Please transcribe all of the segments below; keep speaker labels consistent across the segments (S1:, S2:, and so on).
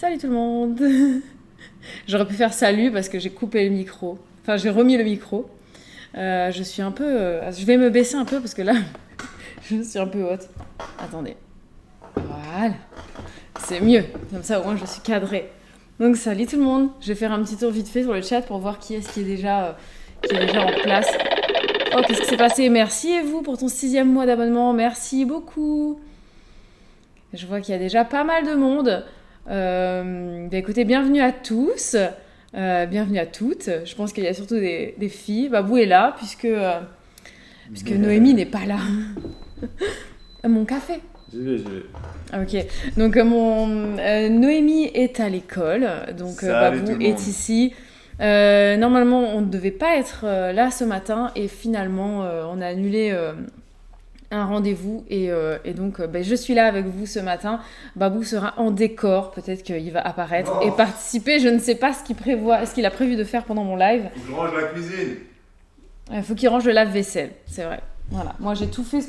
S1: Salut tout le monde. J'aurais pu faire salut parce que j'ai coupé le micro. Enfin, j'ai remis le micro. Je suis un peu... je vais me baisser un peu parce que là, je suis un peu haute. Attendez. Voilà. C'est mieux. Comme ça, au moins, je suis cadrée. Donc, salut tout le monde. Je vais faire un petit tour vite fait sur le chat pour voir qui est-ce qui est déjà en place. Oh, qu'est-ce qui s'est passé? Merci, et vous, pour ton 6e mois d'abonnement. Merci beaucoup. Je vois qu'il y a déjà pas mal de monde. Écoutez, bienvenue à tous. Bienvenue à toutes. Je pense qu'il y a surtout des filles. Babou est là, puisque Noémie n'est pas là. Mon café.
S2: J'y vais.
S1: Ok. Donc, Noémie est à l'école. Donc, Babou est ici. Normalement, on ne devait pas être là ce matin. Et finalement, on a annulé un rendez-vous. Et donc, je suis là avec vous ce matin. Babou sera en décor. Peut-être qu'il va apparaître et participer. Je ne sais pas ce qu'il a prévu de faire pendant mon live.
S2: Faut que je range la cuisine.
S1: Il faut qu'il range le lave-vaisselle, c'est vrai. Voilà, moi j'ai tout fait,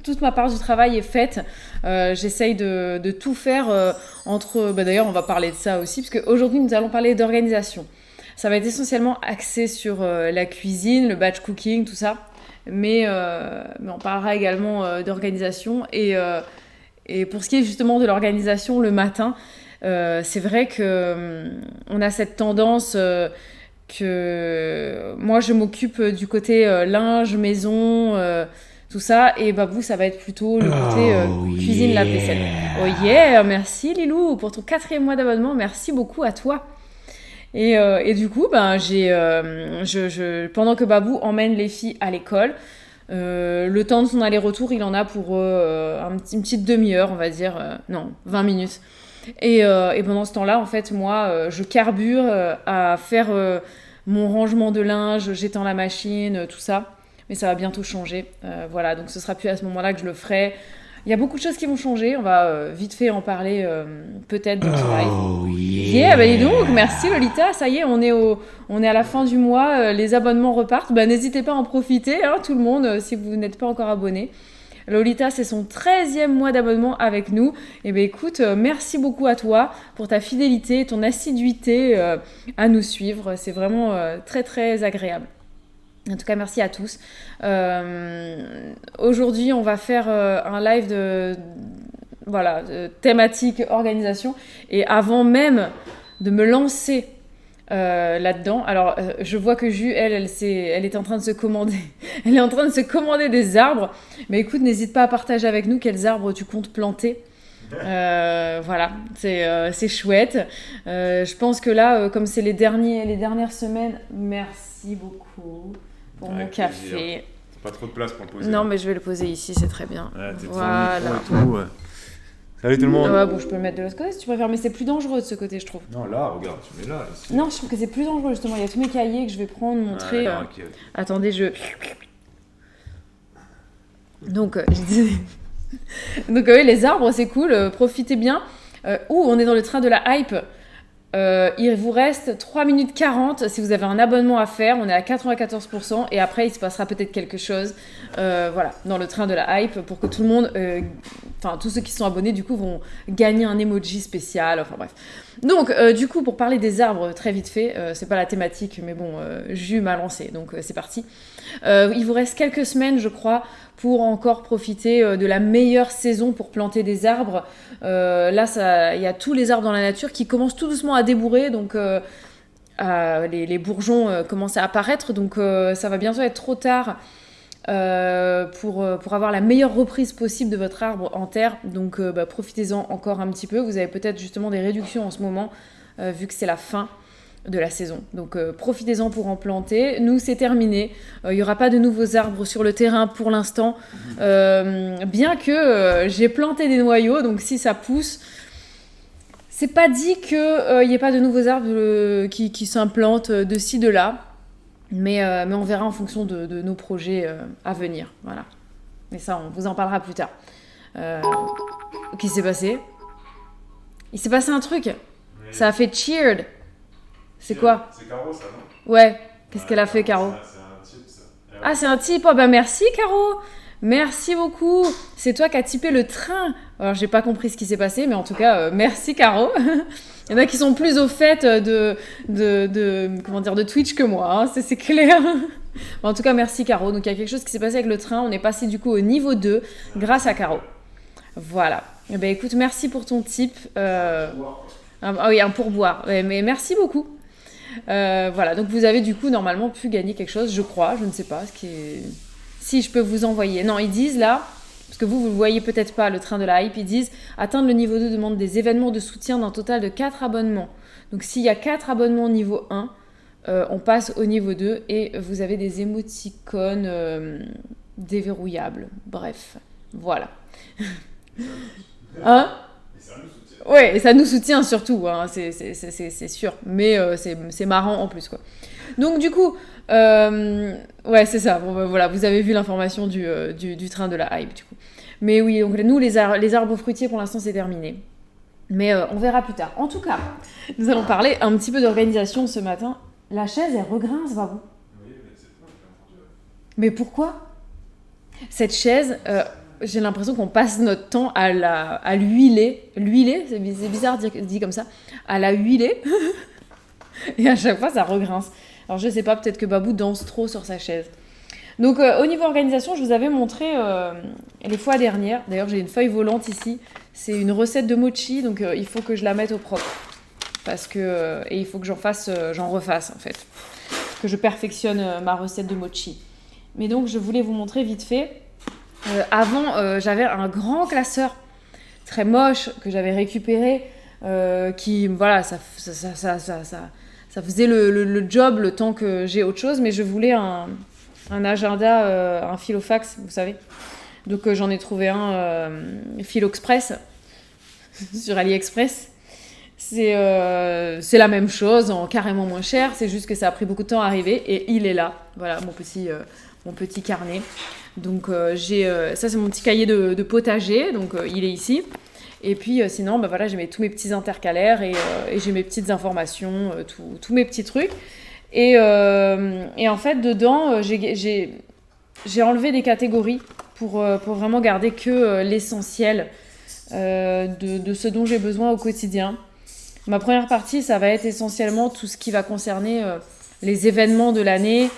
S1: toute ma part du travail est faite. J'essaye de tout faire entre... d'ailleurs, on va parler de ça aussi, parce qu'aujourd'hui, nous allons parler d'organisation. Ça va être essentiellement axé sur la cuisine, le batch cooking, tout ça. Mais on parlera également d'organisation. Et pour ce qui est justement de l'organisation le matin, c'est vrai qu'on a cette tendance... que moi je m'occupe du côté linge, maison, tout ça, et Babou ça va être plutôt le côté cuisine, lave-vaisselle. Oh yeah, merci Lilou pour ton 4e mois d'abonnement, merci beaucoup à toi. Et du coup, pendant que Babou emmène les filles à l'école, le temps de son aller-retour, il en a pour une petite demi-heure, on va dire, 20 minutes. Et pendant ce temps-là, en fait, moi, je carbure à faire mon rangement de linge, j'étends la machine, tout ça. Mais ça va bientôt changer. Voilà, donc ce sera plus à ce moment-là que je le ferai. Il y a beaucoup de choses qui vont changer. On va vite fait en parler peut-être dans ce live. Yeah, dis donc, merci Lolita. Ça y est, on est à la fin du mois. Les abonnements repartent. N'hésitez pas à en profiter, hein, tout le monde, si vous n'êtes pas encore abonné. Lolita, c'est son 13e mois d'abonnement avec nous. Et écoute, merci beaucoup à toi pour ta fidélité, ton assiduité à nous suivre. C'est vraiment très très agréable. En tout cas, merci à tous. Aujourd'hui, on va faire un live de thématique organisation. Et avant même de me lancer là-dedans. Alors, je vois que Ju, elle est en train de se commander. Elle est en train de se commander des arbres. Mais écoute, n'hésite pas à partager avec nous quels arbres tu comptes planter. Voilà, c'est chouette. Je pense que là, comme c'est les dernières semaines, merci beaucoup pour mon café.
S2: C'est pas trop de place pour le poser.
S1: Non, mais je vais le poser ici, c'est très bien.
S2: Ouais,
S1: voilà.
S2: Et tout, ouais. Salut tout le monde.
S1: Ouais, bon, je peux le mettre de l'autre côté si tu préfères, mais c'est plus dangereux de ce côté, je trouve.
S2: Non, là, regarde, tu mets là. Ici.
S1: Non, je trouve que c'est plus dangereux, justement. Il y a tous mes cahiers que je vais prendre, montrer.
S2: Okay.
S1: Attendez, Donc, je disais... Donc, oui, les arbres, c'est cool. Profitez bien. On est dans le train de la hype. Il vous reste 3 minutes 40 si vous avez un abonnement à faire. On est à 94%. Et après, il se passera peut-être quelque chose. Voilà, dans le train de la hype pour que tout le monde... tous ceux qui sont abonnés, du coup, vont gagner un emoji spécial. Enfin, bref. Donc, du coup, pour parler des arbres, très vite fait, c'est pas la thématique, mais bon, Ju m'a lancé, donc c'est parti. Il vous reste quelques semaines, je crois, pour encore profiter de la meilleure saison pour planter des arbres. Là, il y a tous les arbres dans la nature qui commencent tout doucement à débourrer, donc les bourgeons commencent à apparaître, donc ça va bientôt être trop tard pour avoir la meilleure reprise possible de votre arbre en terre. Donc profitez-en encore un petit peu. Vous avez peut-être justement des réductions en ce moment vu que c'est la fin de la saison. Donc profitez-en pour en planter. Nous, c'est terminé. Il n'y aura pas de nouveaux arbres sur le terrain pour l'instant. Bien que j'ai planté des noyaux, donc si ça pousse, c'est pas dit qu'il n'y ait pas de nouveaux arbres qui s'implantent de ci, de là. Mais on verra en fonction de nos projets à venir. Voilà. Mais ça, on vous en parlera plus tard. Qu'est-ce qui s'est passé? Il s'est passé un truc. Oui. Ça a fait cheered. C'est quoi?
S2: C'est Caro, ça, non?
S1: Ouais. Qu'est-ce qu'elle a fait, Caro?
S2: C'est un type, ça.
S1: Ah, c'est un type. Oh, merci, Caro. Merci beaucoup. C'est toi qui as typé le train. Alors, j'ai pas compris ce qui s'est passé, mais en tout cas, merci Caro. Il y en a qui sont plus au fait de Twitch que moi, hein, c'est clair. En tout cas, merci Caro. Donc, il y a quelque chose qui s'est passé avec le train. On est passé du coup au niveau 2 grâce à Caro. Voilà. Eh ben, écoute, merci pour ton tip. Oui, un pourboire. Mais merci beaucoup. Voilà. Donc, vous avez du coup normalement pu gagner quelque chose, je crois. Je ne sais pas. Si je peux vous envoyer. Non, ils disent là, parce que vous ne voyez peut-être pas le train de la hype, ils disent atteindre le niveau 2 demande des événements de soutien d'un total de 4 abonnements. Donc, s'il y a 4 abonnements au niveau 1, on passe au niveau 2 et vous avez des émoticônes déverrouillables. Bref, voilà. Hein ? Ouais, et ça nous soutient surtout, hein, c'est sûr. Mais c'est marrant en plus, quoi. Donc du coup, ouais, c'est ça. Bon, voilà, vous avez vu l'information du train de la hype, du coup. Mais oui, donc nous, les arbres fruitiers, pour l'instant, c'est terminé. Mais on verra plus tard. En tout cas, nous allons parler un petit peu d'organisation ce matin. La chaise, elle regrince, Babou. Oui, mais c'est toi qui as entendu. Mais pourquoi ? Cette chaise, j'ai l'impression qu'on passe notre temps à l'huiler. L'huiler, c'est bizarre dit comme ça. À la huiler. Et à chaque fois, ça regrince. Alors, je sais pas, peut-être que Babou danse trop sur sa chaise. Donc, au niveau organisation, je vous avais montré les fois dernières. D'ailleurs, j'ai une feuille volante ici. C'est une recette de mochi, donc il faut que je la mette au propre. Et il faut que j'en refasse, en fait. Que je perfectionne ma recette de mochi. Mais donc, je voulais vous montrer vite fait. Avant, j'avais un grand classeur très moche que j'avais récupéré qui, voilà, ça faisait le job le temps que j'ai autre chose, mais je voulais un agenda, un Filofax, vous savez. Donc j'en ai trouvé un Filoxpress sur AliExpress. C'est la même chose, en carrément moins cher, c'est juste que ça a pris beaucoup de temps à arriver et il est là. Voilà, mon petit carnet. Donc ça c'est mon petit cahier de potager, donc il est ici. Et puis sinon, bah, voilà, j'ai tous mes petits intercalaires et j'ai mes petites informations, tous mes petits trucs. Et en fait, dedans, j'ai enlevé des catégories pour vraiment garder que l'essentiel de ce dont j'ai besoin au quotidien. Ma première partie, ça va être essentiellement tout ce qui va concerner les événements de l'année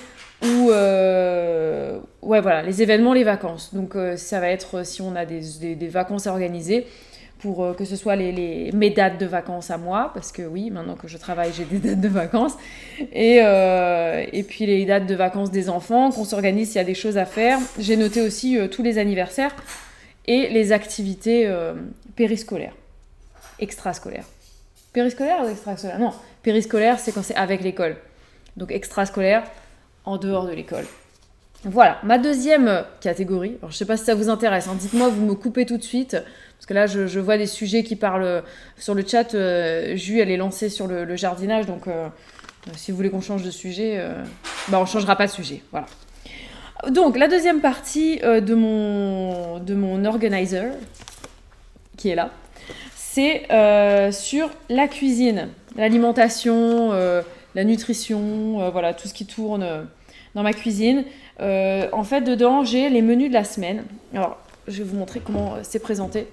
S1: ou ouais, voilà, les événements, les vacances. Donc ça va être si on a des vacances à organiser, pour que ce soit mes dates de vacances à moi, parce que oui, maintenant que je travaille, j'ai des dates de vacances, et puis les dates de vacances des enfants, qu'on s'organise s'il y a des choses à faire. J'ai noté aussi tous les anniversaires et les activités périscolaires, extrascolaires. Périscolaire ou extrascolaire ? Non, périscolaire, c'est quand c'est avec l'école. Donc extrascolaire, en dehors de l'école. Voilà, ma deuxième catégorie. Alors, je ne sais pas si ça vous intéresse. Hein. Dites-moi, vous me coupez tout de suite. Parce que là, je vois des sujets qui parlent sur le chat. Jus, elle est lancée sur le jardinage. Donc, si vous voulez qu'on change de sujet, on ne changera pas de sujet. Voilà. Donc, la deuxième partie de mon organizer, qui est là, c'est sur la cuisine, l'alimentation, la nutrition, voilà, tout ce qui tourne dans ma cuisine. En fait, dedans, j'ai les menus de la semaine. Alors, je vais vous montrer comment c'est présenté.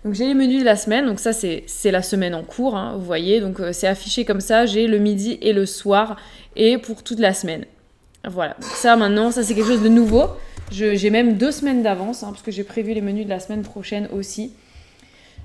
S1: Donc, j'ai les menus de la semaine. Donc, ça, c'est la semaine en cours, hein, vous voyez. Donc, c'est affiché comme ça. J'ai le midi et le soir et pour toute la semaine. Voilà. Donc, ça, maintenant, ça, c'est quelque chose de nouveau. J'ai même 2 semaines d'avance, hein, parce que j'ai prévu les menus de la semaine prochaine aussi.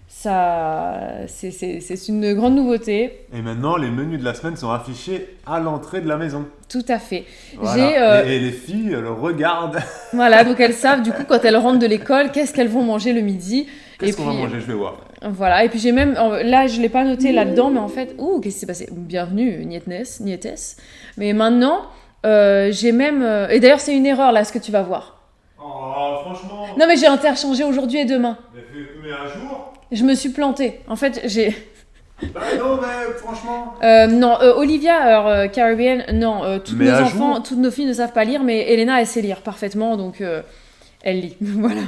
S1: Ça, c'est une grande nouveauté.
S2: Et maintenant, les menus de la semaine sont affichés à l'entrée de la maison.
S1: Tout à fait.
S2: Voilà. Et les filles le regardent.
S1: Voilà, donc elles savent du coup quand elles rentrent de l'école, qu'est-ce qu'elles vont manger le midi.
S2: Qu'est-ce qu'on va manger ? Je vais voir.
S1: Voilà, et puis j'ai même, là je ne l'ai pas noté là-dedans, mais en fait, qu'est-ce qui s'est passé ? Bienvenue, Nietes. Mais maintenant, j'ai même, et d'ailleurs c'est une erreur là, ce que tu vas voir.
S2: Oh, franchement.
S1: Non mais j'ai interchangé aujourd'hui et demain.
S2: Mais un jour.
S1: Je me suis plantée. En fait, j'ai...
S2: Bah non, mais franchement.
S1: Non, Olivia, alors Caribbean, non, tous nos enfants, toutes nos filles ne savent pas lire, mais Elena, elle sait lire parfaitement, donc elle lit. Voilà.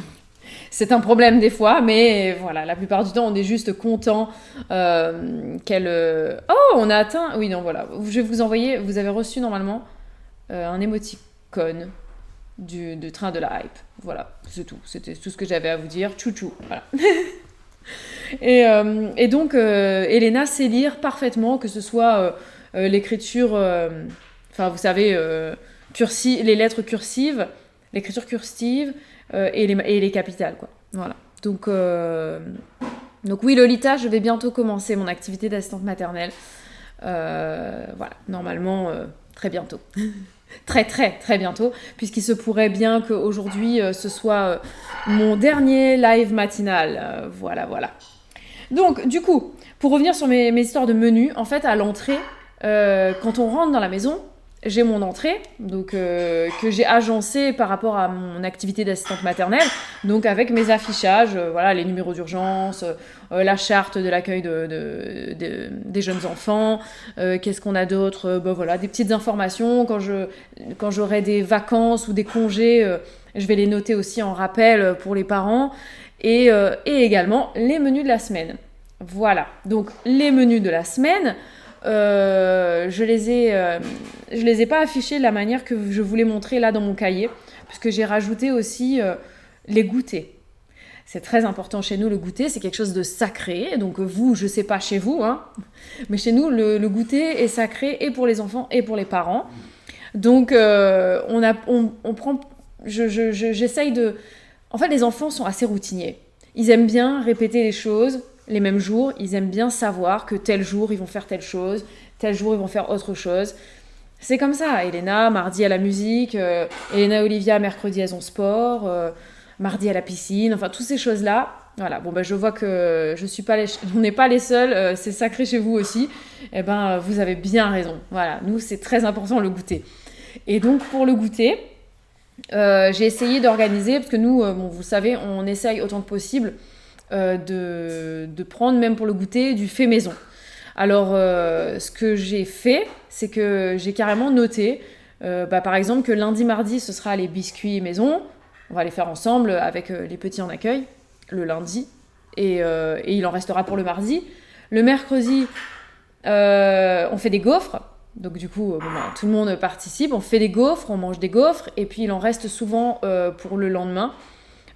S1: C'est un problème des fois, mais voilà, la plupart du temps, on est juste content qu'elle... Oh, on a atteint... Oui, non, voilà. Je vais vous envoyer, vous avez reçu normalement un émoticône. du train de la hype. Voilà, c'est tout. C'était tout ce que j'avais à vous dire. Tchou-tchou, voilà. Et donc, Elena sait lire parfaitement, que ce soit l'écriture, enfin, vous savez, les lettres cursives, l'écriture cursive et les capitales, quoi. Voilà. Donc oui, Lolita, je vais bientôt commencer mon activité d'assistante maternelle. Voilà, normalement, très bientôt. Très, très, très bientôt, puisqu'il se pourrait bien qu'aujourd'hui, ce soit mon dernier live matinal. Voilà. Donc, du coup, pour revenir sur mes histoires de menus, en fait, à l'entrée, quand on rentre dans la maison, j'ai mon entrée, donc, que j'ai agencée par rapport à mon activité d'assistante maternelle, donc avec mes affichages, voilà, les numéros d'urgence, la charte de l'accueil des jeunes enfants, qu'est-ce qu'on a d'autre, voilà, des petites informations. Quand j'aurai des vacances ou des congés, je vais les noter aussi en rappel pour les parents, et également les menus de la semaine. Voilà, donc les menus de la semaine, je les ai pas affichés de la manière que je voulais montrer là dans mon cahier, puisque j'ai rajouté aussi les goûters. C'est très important chez nous, le goûter, c'est quelque chose de sacré. Donc vous, je sais pas chez vous, hein, mais chez nous, le goûter est sacré et pour les enfants et pour les parents. Donc on prend, j'essaye de... En fait, les enfants sont assez routiniers. Ils aiment bien répéter les choses les mêmes jours. Ils aiment bien savoir que tel jour, ils vont faire telle chose, tel jour, ils vont faire autre chose. C'est comme ça. Elena, mardi à la musique, Elena et Olivia, mercredi, elles ont sport, mardi à la piscine, enfin, toutes ces choses-là. Voilà, bon, je vois que on n'est pas les seuls, c'est sacré chez vous aussi. Eh ben, vous avez bien raison. Voilà, nous, c'est très important le goûter. Et donc, pour le goûter, j'ai essayé d'organiser, parce que nous, vous savez, on essaye autant que possible de prendre, même pour le goûter, du fait maison. Alors, ce que j'ai fait, c'est que j'ai carrément noté, par exemple, que lundi, mardi, ce sera les biscuits maison. On va les faire ensemble avec les petits en accueil, le lundi. Et il en restera pour le mardi. Le mercredi, on fait des gaufres. Donc du coup, tout le monde participe. On fait des gaufres, on mange des gaufres. Et puis, il en reste souvent pour le lendemain.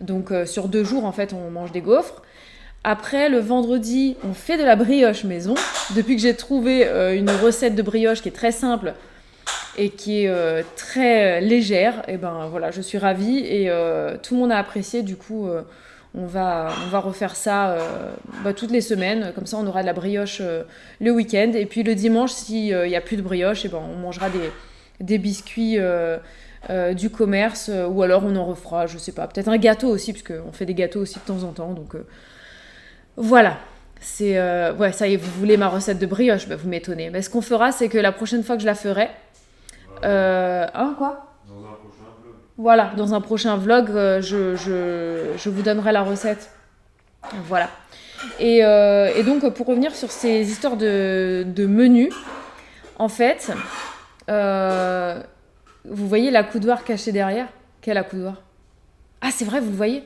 S1: Donc, sur 2 jours, en fait, on mange des gaufres. Après, le vendredi, on fait de la brioche maison. Depuis que j'ai trouvé une recette de brioche qui est très simple et qui est très légère, et ben voilà, je suis ravie et tout le monde a apprécié. Du coup, on va refaire ça toutes les semaines. Comme ça, on aura de la brioche le week-end. Et puis le dimanche, s'il n'y a plus de brioche, et ben, on mangera des biscuits du commerce, ou alors on en refera, je sais pas, peut-être un gâteau aussi, parce qu'on fait des gâteaux aussi de temps en temps. Donc voilà, c'est ça y est, vous voulez ma recette de brioche, vous m'étonnez. Mais ce qu'on fera, c'est que la prochaine fois que je la ferai, quoi ?
S2: Dans un prochain vlog.
S1: Voilà, dans un prochain vlog, je vous donnerai la recette. Voilà. Et donc, pour revenir sur ces histoires de menus, en fait, vous voyez l'accoudoir caché derrière ? Quel accoudoir ? Ah, c'est vrai, vous le voyez ?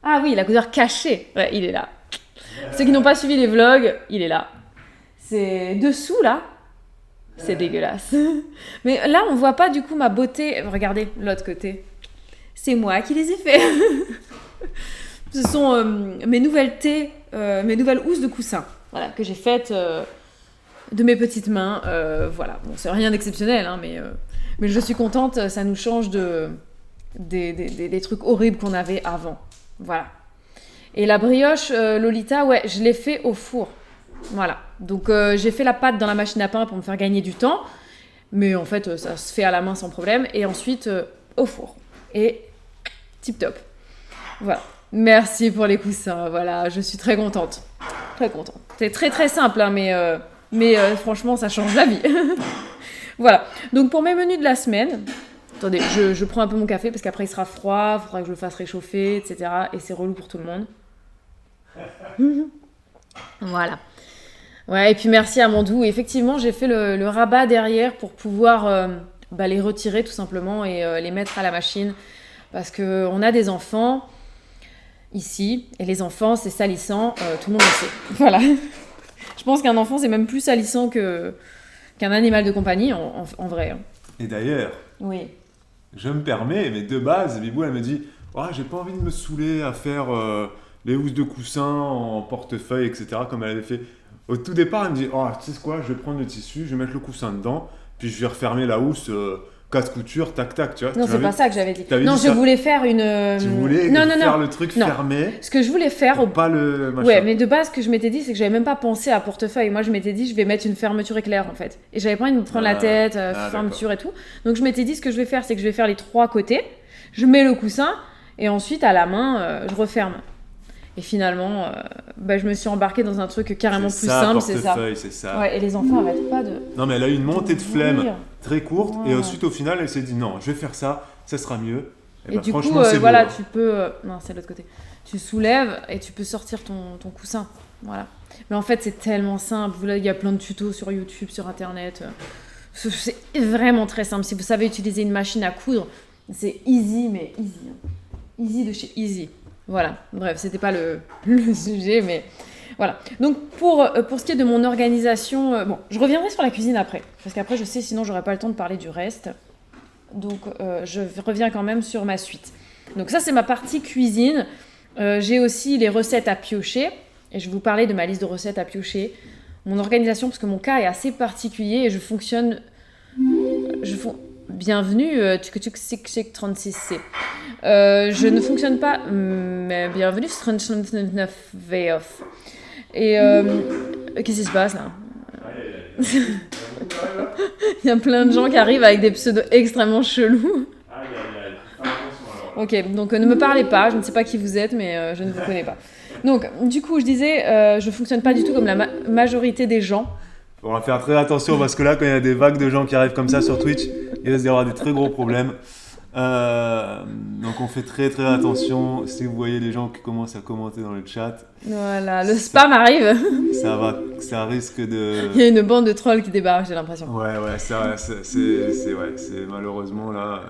S1: Ah oui, l'accoudoir caché. Ouais, il est là. Ceux qui n'ont pas suivi les vlogs, il est là. C'est dessous, là. C'est dégueulasse. Mais là, on voit pas du coup ma beauté. Regardez, l'autre côté. C'est moi qui les ai fait. Ce sont mes nouvelles mes nouvelles housses de coussin. Voilà, que j'ai faites de mes petites mains. Voilà, bon, c'est rien d'exceptionnel, hein, mais je suis contente. Ça nous change des trucs horribles qu'on avait avant. Voilà. Et la brioche Lolita, ouais, je l'ai fait au four. Voilà, donc j'ai fait la pâte dans la machine à pain pour me faire gagner du temps, mais en fait ça se fait à la main sans problème, et ensuite au four, et tip top. Voilà, merci pour les coussins, voilà, je suis très contente, c'est très très simple, hein, mais franchement ça change la vie. Voilà, donc pour mes menus de la semaine, attendez, je prends un peu mon café parce qu'après il sera froid, il faudra que je le fasse réchauffer, etc., et c'est relou pour tout le monde. Voilà. Ouais, et puis merci à Mandou. Effectivement, j'ai fait le rabat derrière pour pouvoir les retirer tout simplement et les mettre à la machine. Parce qu'on a des enfants ici, et les enfants, c'est salissant, tout le monde le sait. Voilà. Je pense qu'un enfant, c'est même plus salissant qu'un animal de compagnie, en vrai.
S2: Et d'ailleurs,
S1: oui.
S2: je me permets, mais de base, Bibou, elle me dit oh, j'ai pas envie de me saouler à faire les housses de coussin en portefeuille, etc. comme elle avait fait. Au tout départ, elle me dit oh, tu sais quoi, je vais prendre le tissu, je vais mettre le coussin dedans, puis je vais refermer la housse. Casse couture, tac tac, tu vois.
S1: Non, c'est pas ça que j'avais dit.
S2: T'avais
S1: Non,
S2: dit
S1: je
S2: ça.
S1: voulais faire une.
S2: Tu voulais faire le truc fermé.
S1: Ce que je voulais faire.
S2: Pas le machin.
S1: Ouais, mais de base, ce que je m'étais dit, c'est que j'avais même pas pensé à portefeuille. Moi, je m'étais dit, je vais mettre une fermeture éclair en fait. Et j'avais pas envie de me prendre la tête, fermeture et tout. Donc, je m'étais dit, ce que je vais faire, c'est que je vais faire les 3 côtés. Je mets le coussin et ensuite, à la main, je referme. Et finalement, je me suis embarquée dans un truc carrément plus simple, c'est ça.
S2: C'est ça.
S1: Ouais, et les enfants arrêtent pas de.
S2: Non, mais elle a eu une montée de flemme très courte,
S1: ouais.
S2: et ensuite, au final, elle s'est dit non, je vais faire ça, ça sera mieux.
S1: Et du
S2: franchement,
S1: coup,
S2: c'est
S1: voilà,
S2: beau,
S1: tu peux. Non, c'est de l'autre côté. Tu soulèves et tu peux sortir ton coussin. Voilà. Mais en fait, c'est tellement simple. Là, il y a plein de tutos sur YouTube, sur Internet. C'est vraiment très simple. Si vous savez utiliser une machine à coudre, c'est easy, mais easy. Easy de chez easy. Voilà, bref, c'était pas le sujet, mais voilà. Donc, pour ce qui est de mon organisation, je reviendrai sur la cuisine après, parce qu'après, je sais, sinon, j'aurai pas le temps de parler du reste. Donc, je reviens quand même sur ma suite. Donc, ça, c'est ma partie cuisine. J'ai aussi les recettes à piocher, et je vais vous parler de ma liste de recettes à piocher. Mon organisation, parce que mon cas est assez particulier, et je fonctionne... Bienvenue, Tuk 36C. Je ne fonctionne pas, mais bienvenue, 39 VF. Et qu'est-ce qui se passe là? Il y a plein de gens qui arrivent avec des pseudos extrêmement chelous. Ok, donc ne me parlez pas, je ne sais pas qui vous êtes, mais je ne vous connais pas. Donc, du coup, je disais, je ne fonctionne pas du tout comme la majorité des gens.
S2: On va faire très attention parce que là, quand il y a des vagues de gens qui arrivent comme ça sur Twitch, il risque d'y avoir des très gros problèmes. Donc on fait très très attention. Si vous voyez les gens qui commencent à commenter dans le chat,
S1: voilà, le spam arrive.
S2: Ça risque de.
S1: Il y a une bande de trolls qui débarque, j'ai l'impression.
S2: Ouais, c'est malheureusement là.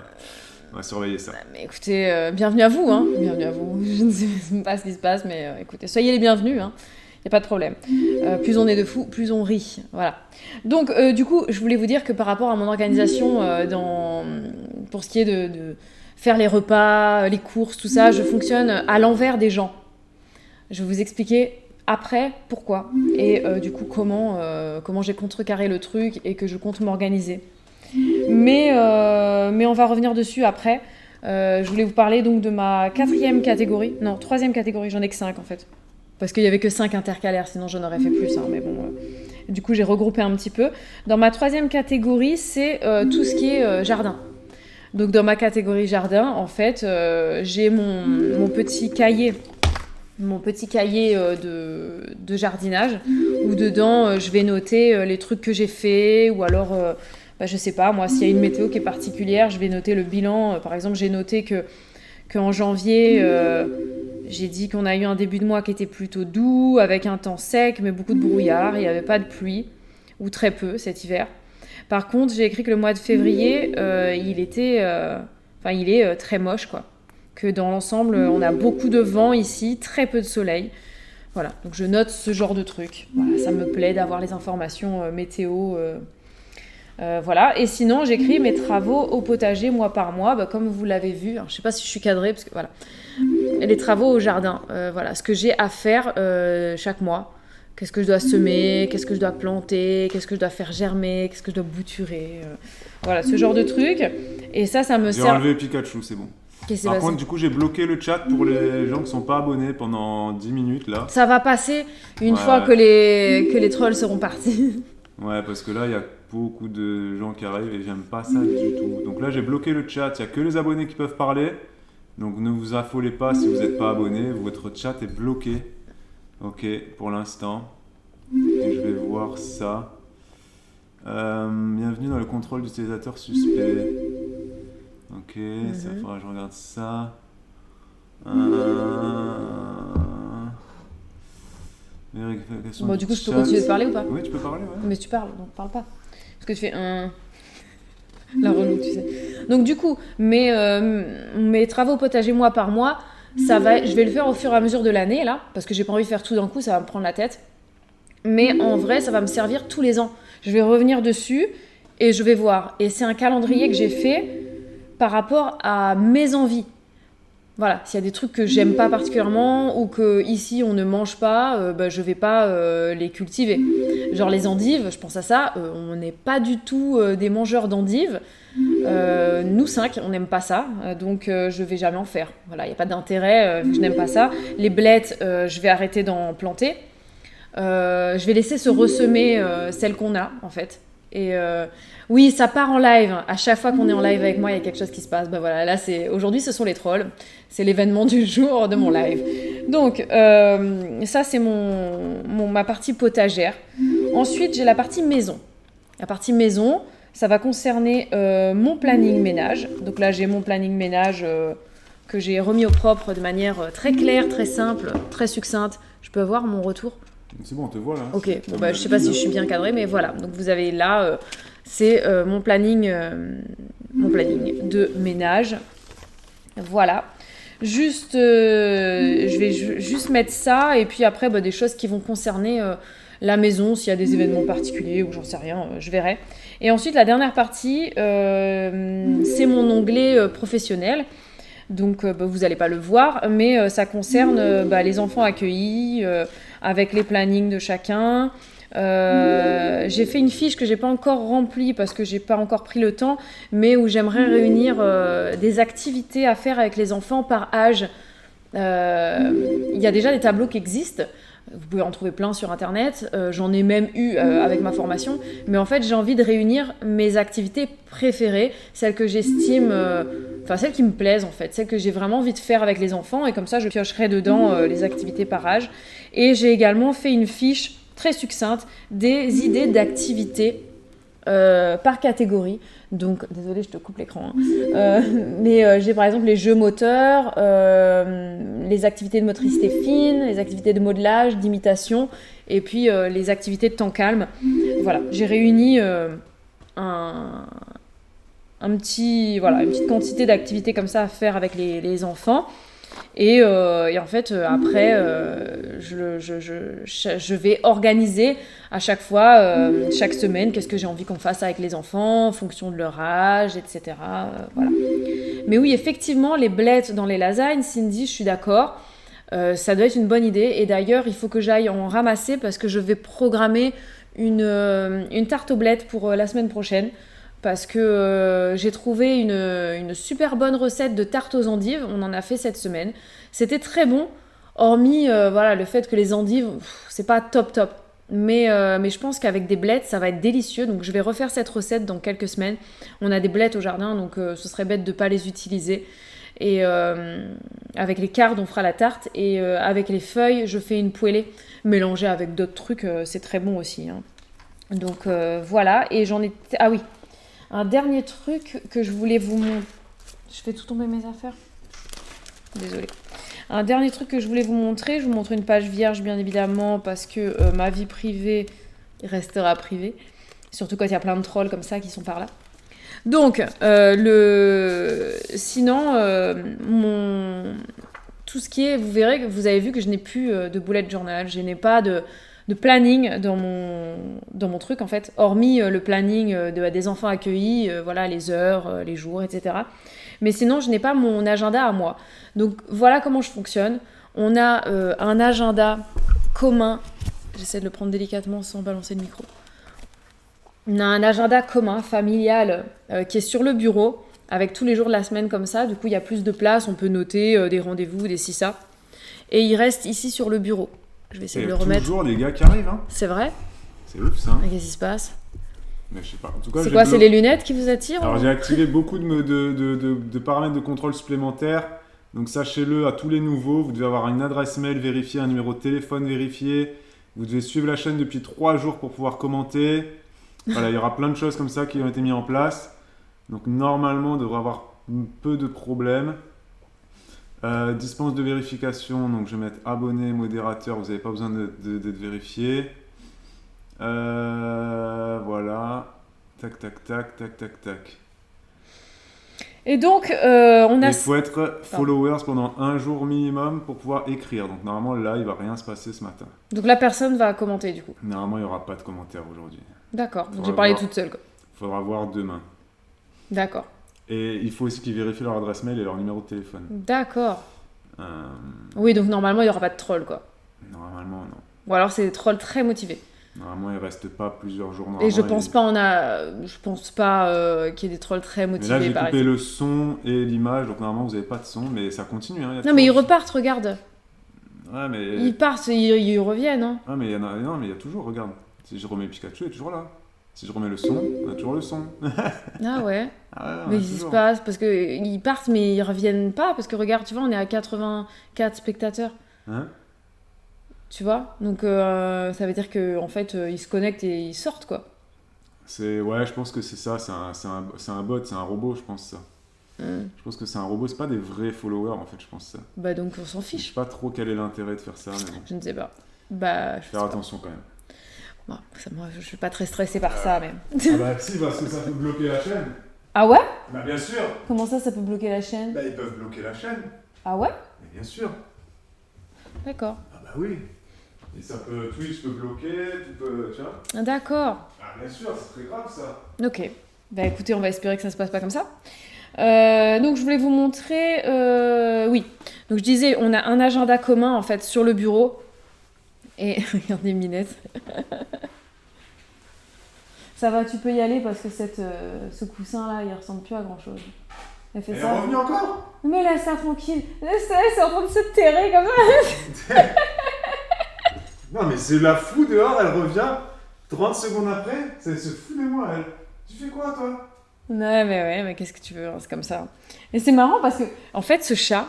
S2: On va surveiller ça.
S1: Mais écoutez, bienvenue à vous, hein. Bienvenue à vous. Je ne sais pas ce qui se passe, mais écoutez, soyez les bienvenus, hein. Il n'y a pas de problème. Plus on est de fous, plus on rit. Voilà. Donc, du coup, je voulais vous dire que par rapport à mon organisation, pour ce qui est de faire les repas, les courses, tout ça, je fonctionne à l'envers des gens. Je vais vous expliquer après pourquoi. Et du coup, comment j'ai contrecarré le truc et que je compte m'organiser. Mais on va revenir dessus après. Je voulais vous parler donc de ma 4e catégorie. Non, 3e catégorie. J'en ai que 5 en fait. Parce qu'il n'y avait que 5 intercalaires, sinon j'en aurais fait plus. Hein, mais bon, du coup, j'ai regroupé un petit peu. Dans ma 3e catégorie, c'est tout ce qui est jardin. Donc, dans ma catégorie jardin, en fait, j'ai mon petit cahier. Mon petit cahier de jardinage, où dedans, je vais noter les trucs que j'ai fait, ou alors, je sais pas, moi, s'il y a une météo qui est particulière, je vais noter le bilan. Par exemple, j'ai noté qu'en janvier... j'ai dit qu'on a eu un début de mois qui était plutôt doux, avec un temps sec, mais beaucoup de brouillard. Il n'y avait pas de pluie, ou très peu cet hiver. Par contre, j'ai écrit que le mois de février, il est très moche, quoi. Que dans l'ensemble, on a beaucoup de vent ici, très peu de soleil. Voilà, donc je note ce genre de trucs. Voilà, ça me plaît d'avoir les informations météo. Voilà, et sinon, j'écris mes travaux au potager mois par mois, comme vous l'avez vu. Alors, je ne sais pas si je suis cadrée, parce que voilà. Les travaux au jardin, voilà, ce que j'ai à faire chaque mois. Qu'est-ce que je dois semer, qu'est-ce que je dois planter, qu'est-ce que je dois faire germer, qu'est-ce que je dois bouturer. Voilà, ce genre de trucs. Et ça me sert...
S2: J'ai enlevé Pikachu, c'est bon. Par contre, du coup, j'ai bloqué le chat pour les gens qui ne sont pas abonnés pendant 10 minutes, là.
S1: Ça va passer une fois que les trolls seront partis.
S2: Ouais, parce que là, il y a beaucoup de gens qui arrivent et j'aime pas ça du tout. Donc là, j'ai bloqué le chat. Il n'y a que les abonnés qui peuvent parler. Donc ne vous affolez pas si vous n'êtes pas abonné. Votre chat est bloqué. Ok, pour l'instant. Et je vais voir ça. Bienvenue dans le contrôle d'utilisateur suspect. Ok, ça faudra que je regarde ça.
S1: Bon, du coup, je peux continuer de parler ou pas?
S2: Oui, tu peux parler, ouais.
S1: Mais tu parles, donc parle pas. Parce que tu fais la relou, tu sais. Donc, du coup, mes travaux potager mois par mois, je vais le faire au fur et à mesure de l'année, là, parce que j'ai pas envie de faire tout d'un coup, ça va me prendre la tête. Mais en vrai, ça va me servir tous les ans. Je vais revenir dessus et je vais voir. Et c'est un calendrier que j'ai fait par rapport à mes envies. Voilà, s'il y a des trucs que j'aime pas particulièrement ou que ici on ne mange pas, je vais pas les cultiver. Genre les endives, je pense à ça, on n'est pas du tout des mangeurs d'endives. Nous 5, on n'aime pas ça, donc je vais jamais en faire. Voilà, il n'y a pas d'intérêt, vu que je n'aime pas ça. Les blettes, je vais arrêter d'en planter. Je vais laisser se ressemer celles qu'on a, en fait. Et oui, ça part en live. À chaque fois qu'on est en live avec moi, il y a quelque chose qui se passe. Voilà, là, aujourd'hui, ce sont les trolls. C'est l'événement du jour de mon live. Donc, ça, c'est ma partie potagère. Ensuite, j'ai la partie maison. La partie maison, ça va concerner mon planning ménage. Donc là, j'ai mon planning ménage que j'ai remis au propre de manière très claire, très simple, très succincte. Je peux avoir mon retour ?
S2: C'est bon, on te voit là.
S1: Ok, bon, je sais pas si je suis bien cadrée, mais voilà. Donc vous avez là, c'est mon planning de ménage. Voilà. Juste, je vais juste mettre ça et puis après des choses qui vont concerner la maison, s'il y a des événements particuliers ou j'en sais rien, je verrai. Et ensuite, la dernière partie, c'est mon onglet professionnel. Donc vous n'allez pas le voir, mais ça concerne les enfants accueillis, avec les plannings de chacun. J'ai fait une fiche que j'ai pas encore remplie parce que j'ai pas encore pris le temps, mais où j'aimerais réunir des activités à faire avec les enfants par âge. Il y a déjà des tableaux qui existent. Vous pouvez en trouver plein sur internet, j'en ai même eu avec ma formation, mais en fait j'ai envie de réunir mes activités préférées, celles que j'estime, celles qui me plaisent en fait, celles que j'ai vraiment envie de faire avec les enfants, et comme ça je piocherai dedans les activités par âge. Et j'ai également fait une fiche très succincte des idées d'activités par catégorie. Donc, désolée, je te coupe l'écran. Mais j'ai par exemple les jeux moteurs, les activités de motricité fine, les activités de modelage, d'imitation, et puis les activités de temps calme. Voilà, j'ai réuni une petite quantité d'activités comme ça à faire avec les enfants. Et en fait, après, je vais organiser à chaque fois, chaque semaine, qu'est-ce que j'ai envie qu'on fasse avec les enfants, en fonction de leur âge, etc. Voilà. Mais oui, effectivement, les blettes dans les lasagnes, Cindy, je suis d'accord. Ça doit être une bonne idée. Et d'ailleurs, il faut que j'aille en ramasser parce que je vais programmer une tarte aux blettes pour la semaine prochaine. Parce que j'ai trouvé une super bonne recette de tarte aux endives. On en a fait cette semaine. C'était très bon, hormis le fait que les endives, c'est pas top. Mais je pense qu'avec des blettes, ça va être délicieux. Donc je vais refaire cette recette dans quelques semaines. On a des blettes au jardin, donc ce serait bête de ne pas les utiliser. Et avec les cardes, on fera la tarte. Et avec les feuilles, je fais une poêlée mélangée avec d'autres trucs. C'est très bon aussi. Hein. Donc voilà. Et j'en ai... Ah oui. Un dernier truc que je voulais vous montrer. Je fais tout tomber mes affaires. Désolée. Un dernier truc que je voulais vous montrer. Je vous montre une page vierge, bien évidemment, parce que ma vie privée restera privée. Surtout quand il y a plein de trolls comme ça qui sont par là. Donc, sinon, tout ce qui est... Vous verrez, vous avez vu que je n'ai plus de bullet journal. Je n'ai pas de planning dans mon truc en fait, hormis le planning des enfants accueillis, les heures, les jours, etc. Mais sinon, je n'ai pas mon agenda à moi. Donc voilà comment je fonctionne. On a un agenda commun. J'essaie de le prendre délicatement sans balancer le micro. On a un agenda commun, familial, qui est sur le bureau, avec tous les jours de la semaine comme ça. Du coup, il y a plus de place, on peut noter des rendez-vous, des ci, ça. Et il reste ici sur le bureau. Je vais essayer de le remettre.
S2: Toujours les gars qui arrivent. Hein.
S1: C'est vrai ?
S2: C'est ouf ça.
S1: Qu'est-ce qui se passe ?
S2: Mais je sais pas. En tout cas,
S1: c'est quoi ? C'est les lunettes qui vous attirent ?
S2: Alors j'ai activé beaucoup de paramètres de contrôle supplémentaires. Donc sachez-le, à tous les nouveaux, vous devez avoir une adresse mail vérifiée, un numéro de téléphone vérifié. Vous devez suivre la chaîne depuis 3 jours pour pouvoir commenter. Voilà, il y aura plein de choses comme ça qui ont été mises en place. Donc normalement, on devrait avoir peu de problèmes. Dispense de vérification, donc je vais mettre abonné, modérateur, vous n'avez pas besoin d'être vérifié. Voilà. Tac.
S1: Et donc, on a...
S2: Il faut être followers pendant 1 jour minimum pour pouvoir écrire. Donc normalement, là, il ne va rien se passer ce matin.
S1: Donc la personne va commenter du coup.
S2: Normalement, il n'y aura pas de commentaires aujourd'hui.
S1: D'accord, donc j'ai parlé toute seule quoi.
S2: Il faudra voir demain.
S1: D'accord.
S2: Et il faut aussi qu'ils vérifient leur adresse mail et leur numéro de téléphone.
S1: D'accord.
S2: Euh,
S1: Oui, donc normalement, il n'y aura pas de troll, quoi.
S2: Normalement, non.
S1: Ou alors, c'est des trolls très motivés.
S2: Normalement, ils restent pas plusieurs jours.
S1: Et je pense pas qu'il y ait des trolls très
S2: Mais
S1: motivés.
S2: là, j'ai
S1: par
S2: coupé
S1: exemple.
S2: le son et l'image, donc normalement, vous n'avez pas de son, mais ça continue. Hein,
S1: Non, mais ils repartent, regarde.
S2: Ouais, mais...
S1: Ils partent, ils reviennent. Hein.
S2: Ah, mais il y en a... Non, mais il y a toujours, regarde. Si je remets Pikachu, il est toujours là. Si je remets le son, on a toujours le son.
S1: Ah ouais.
S2: Ah,
S1: Mais
S2: ouais,
S1: il se
S2: toujours.
S1: passe parce qu'ils partent, mais ils reviennent pas. Parce que regarde, tu vois, on est à 84 spectateurs.
S2: Hein?
S1: Tu vois. Donc ça veut dire qu'en fait, ils se connectent et ils sortent, quoi.
S2: Ouais, je pense que c'est ça. C'est un bot, c'est un robot, je pense ça. Je pense que c'est un robot, c'est pas des vrais followers en fait, je pense ça.
S1: Bah donc on s'en
S2: Je sais
S1: fiche.
S2: pas trop quel est l'intérêt de faire ça, mais bon.
S1: Je ne sais pas. Bah, je sais
S2: Faire
S1: pas.
S2: attention quand même.
S1: Bon, moi, je suis pas très stressée par ça, même.
S2: Ah bah si, parce que ça peut bloquer la chaîne.
S1: Ah ouais?
S2: Bah bien sûr.
S1: Comment ça peut bloquer la chaîne?
S2: Bah ils peuvent bloquer la chaîne.
S1: Ah ouais?
S2: Mais bien sûr.
S1: D'accord.
S2: Ah bah oui. Et ça peut, Twitch peut bloquer, tu peux, tu vois.
S1: Ah, d'accord.
S2: Ah bien sûr, c'est très grave ça.
S1: Ok. Bah écoutez, on va espérer que ça se passe pas comme ça. Donc je voulais vous montrer... Oui. Donc je disais, on a un agenda commun en fait sur le bureau. Et regardez Minette. Ça va, tu peux y aller parce que ce coussin-là, il ressemble plus à grand-chose. Elle fait
S2: Elle est
S1: ça.
S2: revenue encore.
S1: Mais laisse-la tranquille. Laisse-la, c'est en train de se terrer comme ça.
S2: Non mais c'est la fou dehors, elle revient 30 secondes après, ça se fout de moi elle. Tu fais quoi toi?
S1: Ouais, mais qu'est-ce que tu veux, hein, c'est comme ça. Et c'est marrant parce que, en fait, ce chat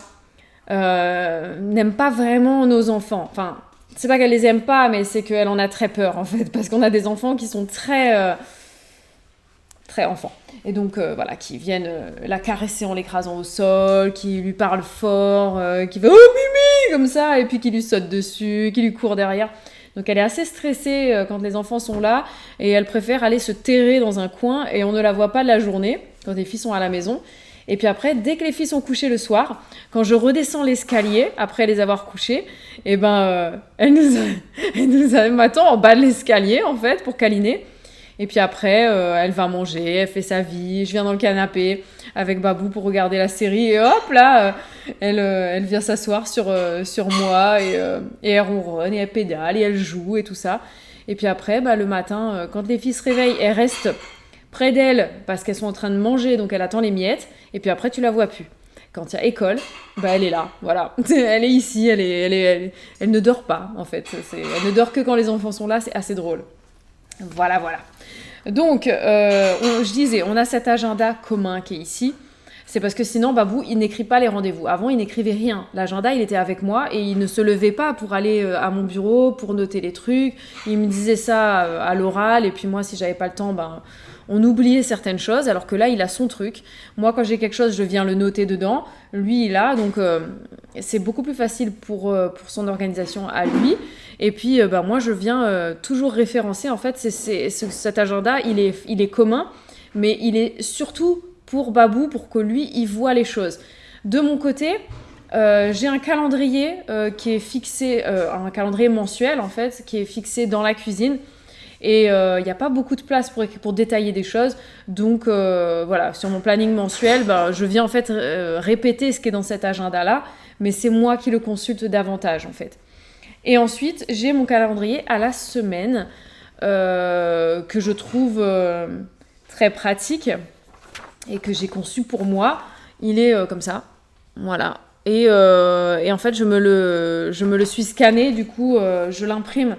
S1: n'aime pas vraiment nos enfants. Enfin, c'est pas qu'elle les aime pas, mais c'est qu'elle en a très peur, en fait, parce qu'on a des enfants qui sont très enfants. Et donc, voilà, qui viennent la caresser en l'écrasant au sol, qui lui parlent fort, qui fait « Oh, Mimi !» comme ça, et puis qui lui saute dessus, qui lui court derrière. Donc elle est assez stressée quand les enfants sont là, et elle préfère aller se terrer dans un coin, et on ne la voit pas de la journée, quand les filles sont à la maison. Et puis après, dès que les filles sont couchées le soir, quand je redescends l'escalier, après les avoir couchées, et elle nous m'attend en bas de l'escalier, en fait, pour câliner. Et puis après, elle va manger, elle fait sa vie, je viens dans le canapé avec Babou pour regarder la série, et hop là, elle vient s'asseoir sur moi, et elle ronronne, et elle pédale, et elle joue, et tout ça. Et puis après, le matin, quand les filles se réveillent, elles restent près d'elle, parce qu'elles sont en train de manger, donc elle attend les miettes, et puis après, tu la vois plus. Quand il y a école, elle est là, voilà. Elle est ici, elle ne dort pas, en fait. Elle ne dort que quand les enfants sont là, c'est assez drôle. Voilà. Donc, je disais, on a cet agenda commun qui est ici. C'est parce que sinon, Babou, il n'écrit pas les rendez-vous. Avant, il n'écrivait rien. L'agenda, il était avec moi et il ne se levait pas pour aller à mon bureau, pour noter les trucs. Il me disait ça à l'oral. Et puis moi, si j'avais pas le temps, on oubliait certaines choses. Alors que là, il a son truc. Moi, quand j'ai quelque chose, je viens le noter dedans. Lui, il a. Donc, c'est beaucoup plus facile pour son organisation à lui. Et puis, moi, je viens toujours référencer. En fait, cet agenda, il est commun, mais il est surtout pour Babou, pour que lui, il voit les choses. De mon côté, j'ai un calendrier qui est fixé, un calendrier mensuel, en fait, qui est fixé dans la cuisine. Et il n'y a pas beaucoup de place pour détailler des choses. Donc, voilà, sur mon planning mensuel, je viens, en fait, répéter ce qui est dans cet agenda-là, mais c'est moi qui le consulte davantage, en fait. Et ensuite, j'ai mon calendrier à la semaine que je trouve très pratique et que j'ai conçu pour moi. Il est comme ça, voilà. Et en fait, je me le suis scanné, du coup, je l'imprime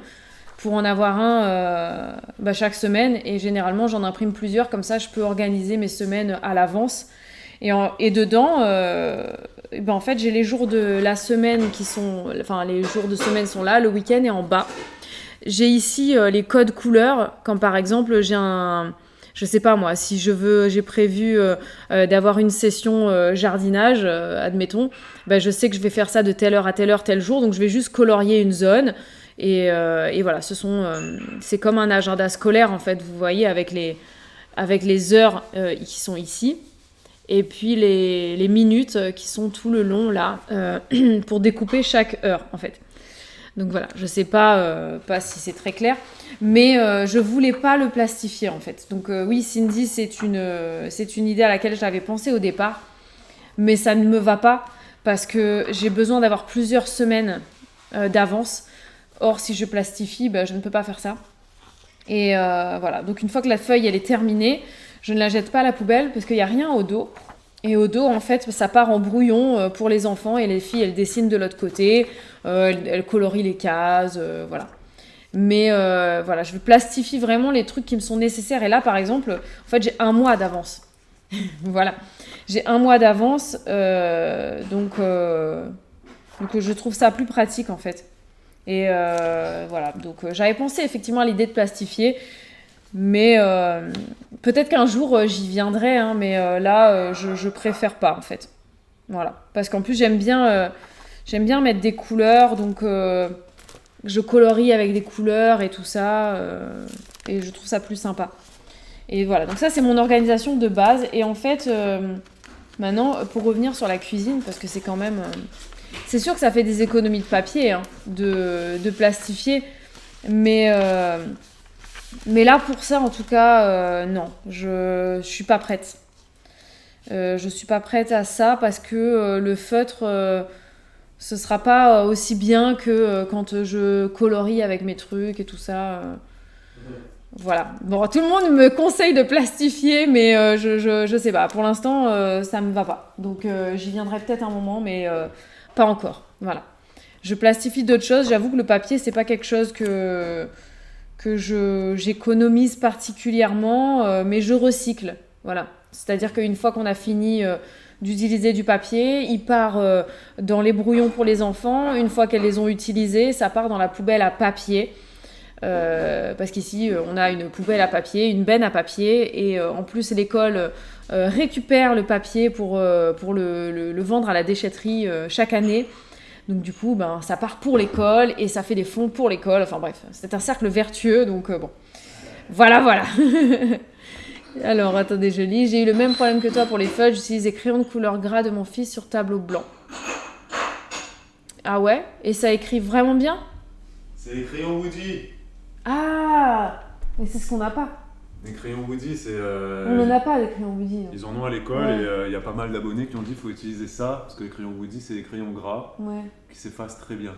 S1: pour en avoir un chaque semaine. Et généralement, j'en imprime plusieurs, comme ça, je peux organiser mes semaines à l'avance. Et dedans, en fait, j'ai les jours de la semaine les jours de semaine sont là, le week-end est en bas. J'ai ici les codes couleurs, quand par exemple, je sais pas moi, si j'ai prévu d'avoir une session jardinage, admettons, je sais que je vais faire ça de telle heure à telle heure, tel jour, donc je vais juste colorier une zone. Et voilà, c'est comme un agenda scolaire, en fait, vous voyez, avec les heures qui sont ici. Et puis les minutes qui sont tout le long là, pour découper chaque heure en fait. Donc voilà, je sais pas si c'est très clair, mais je voulais pas le plastifier en fait. Donc oui, Cindy, c'est une idée à laquelle j'avais pensé au départ, mais ça ne me va pas parce que j'ai besoin d'avoir plusieurs semaines d'avance. Or, si je plastifie, je ne peux pas faire ça. Et voilà, donc une fois que la feuille elle est terminée, je ne la jette pas à la poubelle parce qu'il n'y a rien au dos. Et au dos, en fait, ça part en brouillon pour les enfants et les filles, elles dessinent de l'autre côté, elles colorient les cases, voilà. Mais voilà, je plastifie vraiment les trucs qui me sont nécessaires. Et là, par exemple, en fait, j'ai 1 mois d'avance. Voilà, j'ai 1 mois d'avance, donc je trouve ça plus pratique, en fait. Et voilà, donc j'avais pensé effectivement à l'idée de plastifier, mais peut-être qu'un jour j'y viendrai, hein, mais là je préfère pas en fait. Voilà, parce qu'en plus j'aime bien mettre des couleurs, donc je colorie avec des couleurs et tout ça, et je trouve ça plus sympa. Et voilà, donc ça c'est mon organisation de base. Et en fait, maintenant pour revenir sur la cuisine, parce que c'est quand même... c'est sûr que ça fait des économies de papier, hein, de plastifier, mais là, pour ça, en tout cas, non, je suis pas prête. Je suis pas prête à ça parce que le feutre, ce sera pas aussi bien que quand je colorie avec mes trucs et tout ça. Voilà. Bon, tout le monde me conseille de plastifier, mais je sais pas. Pour l'instant, ça me va pas. Donc, j'y viendrai peut-être un moment, mais pas encore. Voilà. Je plastifie d'autres choses. J'avoue que le papier, c'est pas quelque chose que j'économise particulièrement, mais je recycle. Voilà. C'est-à-dire qu'une fois qu'on a fini d'utiliser du papier, il part dans les brouillons pour les enfants. Une fois qu'elles les ont utilisés, ça part dans la poubelle à papier. Parce qu'ici, on a une poubelle à papier, une benne à papier, et en plus, l'école récupère le papier pour le vendre à la déchetterie chaque année. Donc du coup, ça part pour l'école et ça fait des fonds pour l'école. Enfin bref, c'est un cercle vertueux, donc bon. Voilà. Alors, attendez, je lis. J'ai eu le même problème que toi pour les feuilles. J'utilise des crayons de couleur gras de mon fils sur tableau blanc. Ah ouais? Et ça écrit vraiment bien?
S2: C'est les crayons Woody.
S1: Ah! Mais c'est ce qu'on n'a pas.
S2: Les crayons Woody, c'est...
S1: On n'en a pas, des crayons Woody. Donc.
S2: Ils en ont à l'école, ouais. Et il y a pas mal d'abonnés qui ont dit qu'il faut utiliser ça, parce que les crayons Woody, c'est des crayons gras, ouais, qui s'effacent très bien.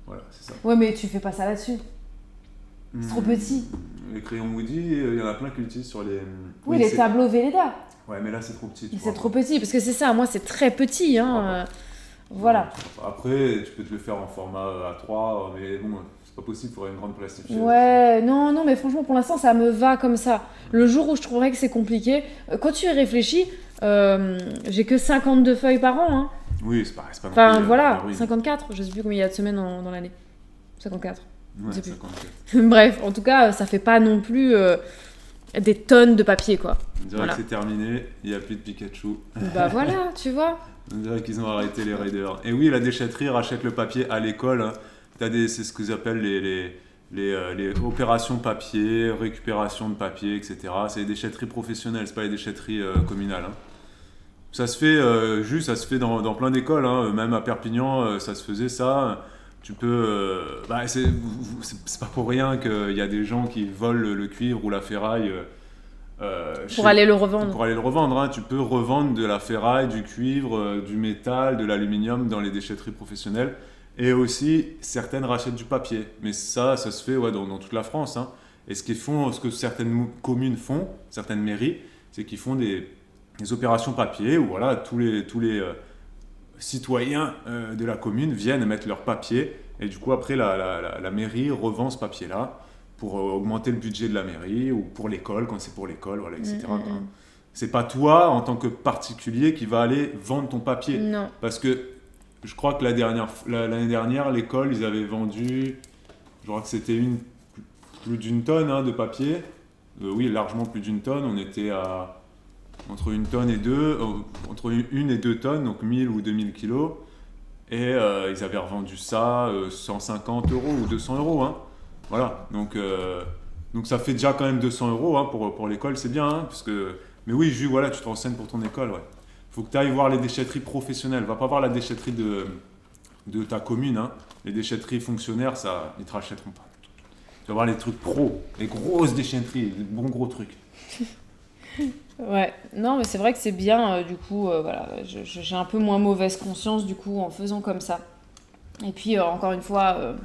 S2: Voilà, c'est ça.
S1: Ouais, mais tu fais pas ça là-dessus. C'est trop petit.
S2: Les crayons Woody, il y en a plein qui l'utilisent sur les...
S1: Oui, les tableaux Velleda.
S2: Ouais, mais là, c'est trop petit.
S1: C'est trop petit, parce que c'est ça, moi, c'est très petit, hein. Voilà.
S2: Après, tu peux te le faire en format A3, mais bon... c'est pas possible pour une grande plastification.
S1: Ouais, non, mais franchement, pour l'instant, ça me va comme ça. Le jour où je trouverais que c'est compliqué, quand tu y réfléchis, j'ai que 52 feuilles par an. Hein.
S2: Oui, c'est pas non
S1: enfin,
S2: plus,
S1: voilà,
S2: oui.
S1: 54. Je sais plus combien il y a de semaines dans l'année. 54.
S2: Ouais, 54.
S1: Bref, en tout cas, ça fait pas non plus des tonnes de papier, quoi.
S2: On dirait que c'est terminé, il n'y a plus de Pikachu.
S1: Bah voilà, tu vois.
S2: On dirait qu'ils ont arrêté les raiders. Et oui, la déchetterie rachète le papier à l'école. Hein. C'est ce qu'ils appellent les opérations papier, récupération de papier, etc. C'est les déchetteries professionnelles, c'est pas les déchetteries communales. Hein. Ça se fait ça se fait dans plein d'écoles, hein. Même à Perpignan, ça se faisait ça. Tu peux, c'est pas pour rien qu'il y a des gens qui volent le cuivre ou la ferraille
S1: pour aller le revendre.
S2: Pour aller le revendre, hein. Tu peux revendre de la ferraille, du cuivre, du métal, de l'aluminium dans les déchetteries professionnelles. Et aussi, certaines rachètent du papier. Mais ça se fait dans toute la France. Hein. Et ce que certaines communes font, certaines mairies, c'est qu'ils font des opérations papier où voilà, tous les citoyens de la commune viennent mettre leur papier. Et du coup, après, la mairie revend ce papier-là pour augmenter le budget de la mairie ou pour l'école, quand c'est pour l'école, voilà, etc. C'est pas toi, en tant que particulier, qui va aller vendre ton papier.
S1: Non.
S2: Parce que je crois que l'année dernière, l'école, ils avaient vendu, je crois que c'était plus d'une tonne de papier. Oui, largement plus d'une tonne. On était à entre 1 tonne et 2, entre 1 et 2 tonnes, donc 1000 ou 2000 kilos. Et ils avaient revendu ça 150 euros ou 200 euros. Hein. Voilà, donc ça fait déjà quand même 200 euros hein, pour l'école, c'est bien. Hein, parce que... Mais oui, voilà, tu te renseignes pour ton école, ouais. Faut que tu ailles voir les déchetteries professionnelles. Va pas voir la déchetterie de de ta commune. Hein. Les déchetteries fonctionnaires, ça, ils te rachèteront pas. Tu vas voir les trucs pros, les grosses déchetteries, les bons gros trucs.
S1: Ouais, non, mais c'est vrai que c'est bien, du coup, voilà, j'ai un peu moins mauvaise conscience, du coup, en faisant comme ça. Et puis, encore une fois,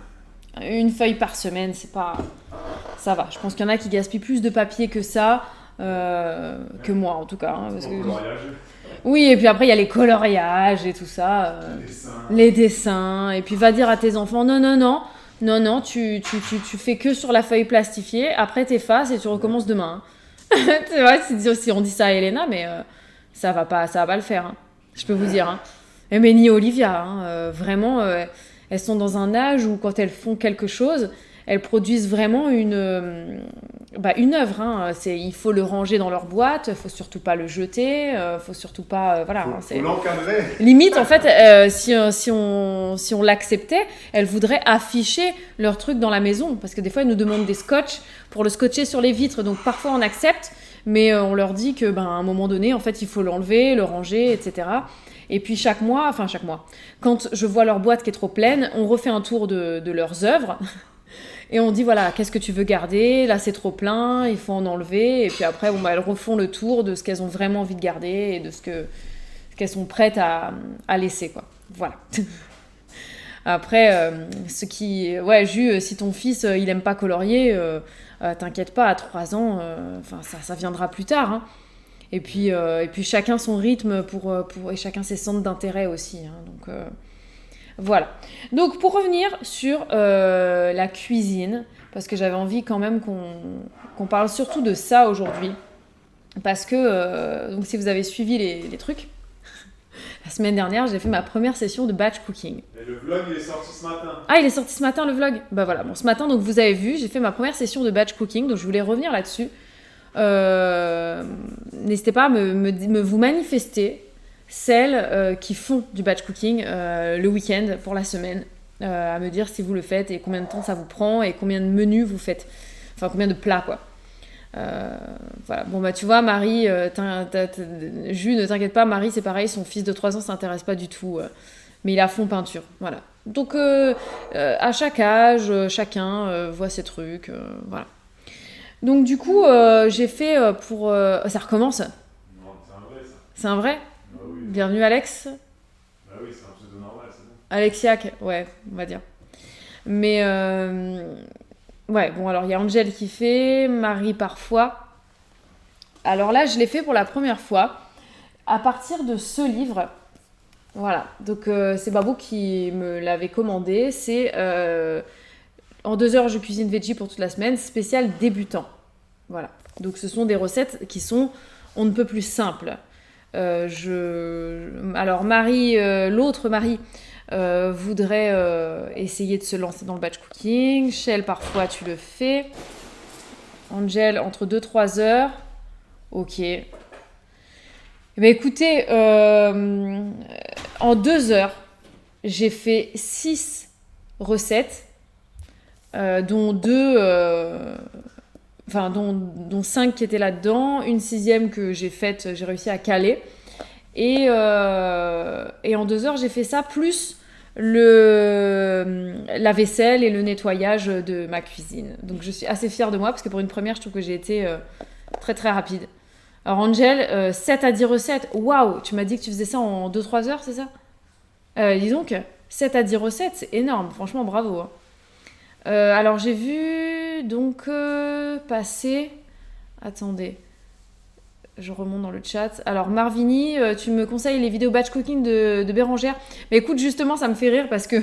S1: une feuille par semaine, c'est pas... Ça va. Je pense qu'il y en a qui gaspillent plus de papier que ça, que moi, en tout cas. Hein, parce que... Oui, et puis après, il y a les coloriages et tout ça. Les dessins. Et puis, va dire à tes enfants, non, tu fais que sur la feuille plastifiée, après t'effaces et tu recommences demain. Hein. Tu vois, si on dit ça à Elena, mais ça va pas le faire. Hein. Je peux vous dire. Hein. Mais ni Olivia. Hein. Vraiment, elles sont dans un âge où quand elles font quelque chose, elles produisent vraiment une œuvre. Hein. Il faut le ranger dans leur boîte, il faut surtout pas le jeter, faut surtout pas... voilà,
S2: faut l'encadrer.
S1: Limite, en fait, si on l'acceptait, elles voudraient afficher leur truc dans la maison. Parce que des fois, elles nous demandent des scotch pour le scotcher sur les vitres. Donc parfois, on accepte, mais on leur dit que, à un moment donné, en fait, il faut l'enlever, le ranger, etc. Et puis chaque mois, quand je vois leur boîte qui est trop pleine, on refait un tour de leurs œuvres. Et on dit, voilà, qu'est-ce que tu veux garder ? Là, c'est trop plein, il faut en enlever. Et puis après, elles refont le tour de ce qu'elles ont vraiment envie de garder et de ce qu'elles sont prêtes à laisser, quoi. Voilà. Après, Jus, si ton fils, il aime pas colorier, t'inquiète pas, à 3 ans, ça viendra plus tard. Hein. Et puis chacun son rythme et chacun ses centres d'intérêt aussi. Hein, donc... Voilà. Donc pour revenir sur la cuisine, parce que j'avais envie quand même qu'on parle surtout de ça aujourd'hui, parce que donc si vous avez suivi les trucs, la semaine dernière j'ai fait ma première session de batch cooking.
S2: Et le vlog il est sorti ce matin.
S1: Ah, il est sorti ce matin le vlog ? Bah voilà, bon ce matin donc vous avez vu, j'ai fait ma première session de batch cooking, donc je voulais revenir là-dessus. N'hésitez pas à vous manifester celles qui font du batch cooking le week-end pour la semaine, à me dire si vous le faites et combien de temps ça vous prend et combien de menus vous faites, enfin combien de plats quoi. Voilà. Bon tu vois Marie, Jus, ne t'inquiète pas, Marie c'est pareil, son fils de 3 ans s'intéresse pas du tout, mais il est à fond peinture, voilà. Donc à chaque âge, chacun voit ses trucs, voilà. Donc du coup j'ai fait pour... ça recommence ?
S2: Non, c'est un vrai ça.
S1: C'est un vrai ?
S2: Ah oui.
S1: Bienvenue Alex.
S2: Bah oui, c'est un pseudo normal, c'est bon.
S1: Alexiac, ouais, on va dire. Mais ouais, bon alors il y a Angel qui fait, Marie parfois. Alors là, je l'ai fait pour la première fois à partir de ce livre. Voilà, donc c'est Babou qui me l'avait commandé. C'est en 2 heures je cuisine veggie pour toute la semaine, spécial débutant. Voilà, donc ce sont des recettes qui sont on ne peut plus simples. Alors Marie, l'autre Marie voudrait essayer de se lancer dans le batch cooking. Shell, parfois tu le fais. Angel, entre 2-3 heures. Ok. Eh bien, écoutez, en 2 heures, j'ai fait 6 recettes, dont 5 qui étaient là-dedans, une 6e que j'ai réussi à caler. Et en 2 heures, j'ai fait ça, plus la vaisselle et le nettoyage de ma cuisine. Donc je suis assez fière de moi, parce que pour une première, je trouve que j'ai été très très rapide. Alors Angel, 7 à 10 recettes, waouh, tu m'as dit que tu faisais ça en 2-3 heures, c'est ça ? Dis donc, 7 à 10 recettes, c'est énorme, franchement bravo. Hein. Alors j'ai vu donc passer... Attendez, je remonte dans le chat. Alors Marvini, tu me conseilles les vidéos batch cooking de Bérangère. Mais écoute, justement, ça me fait rire parce que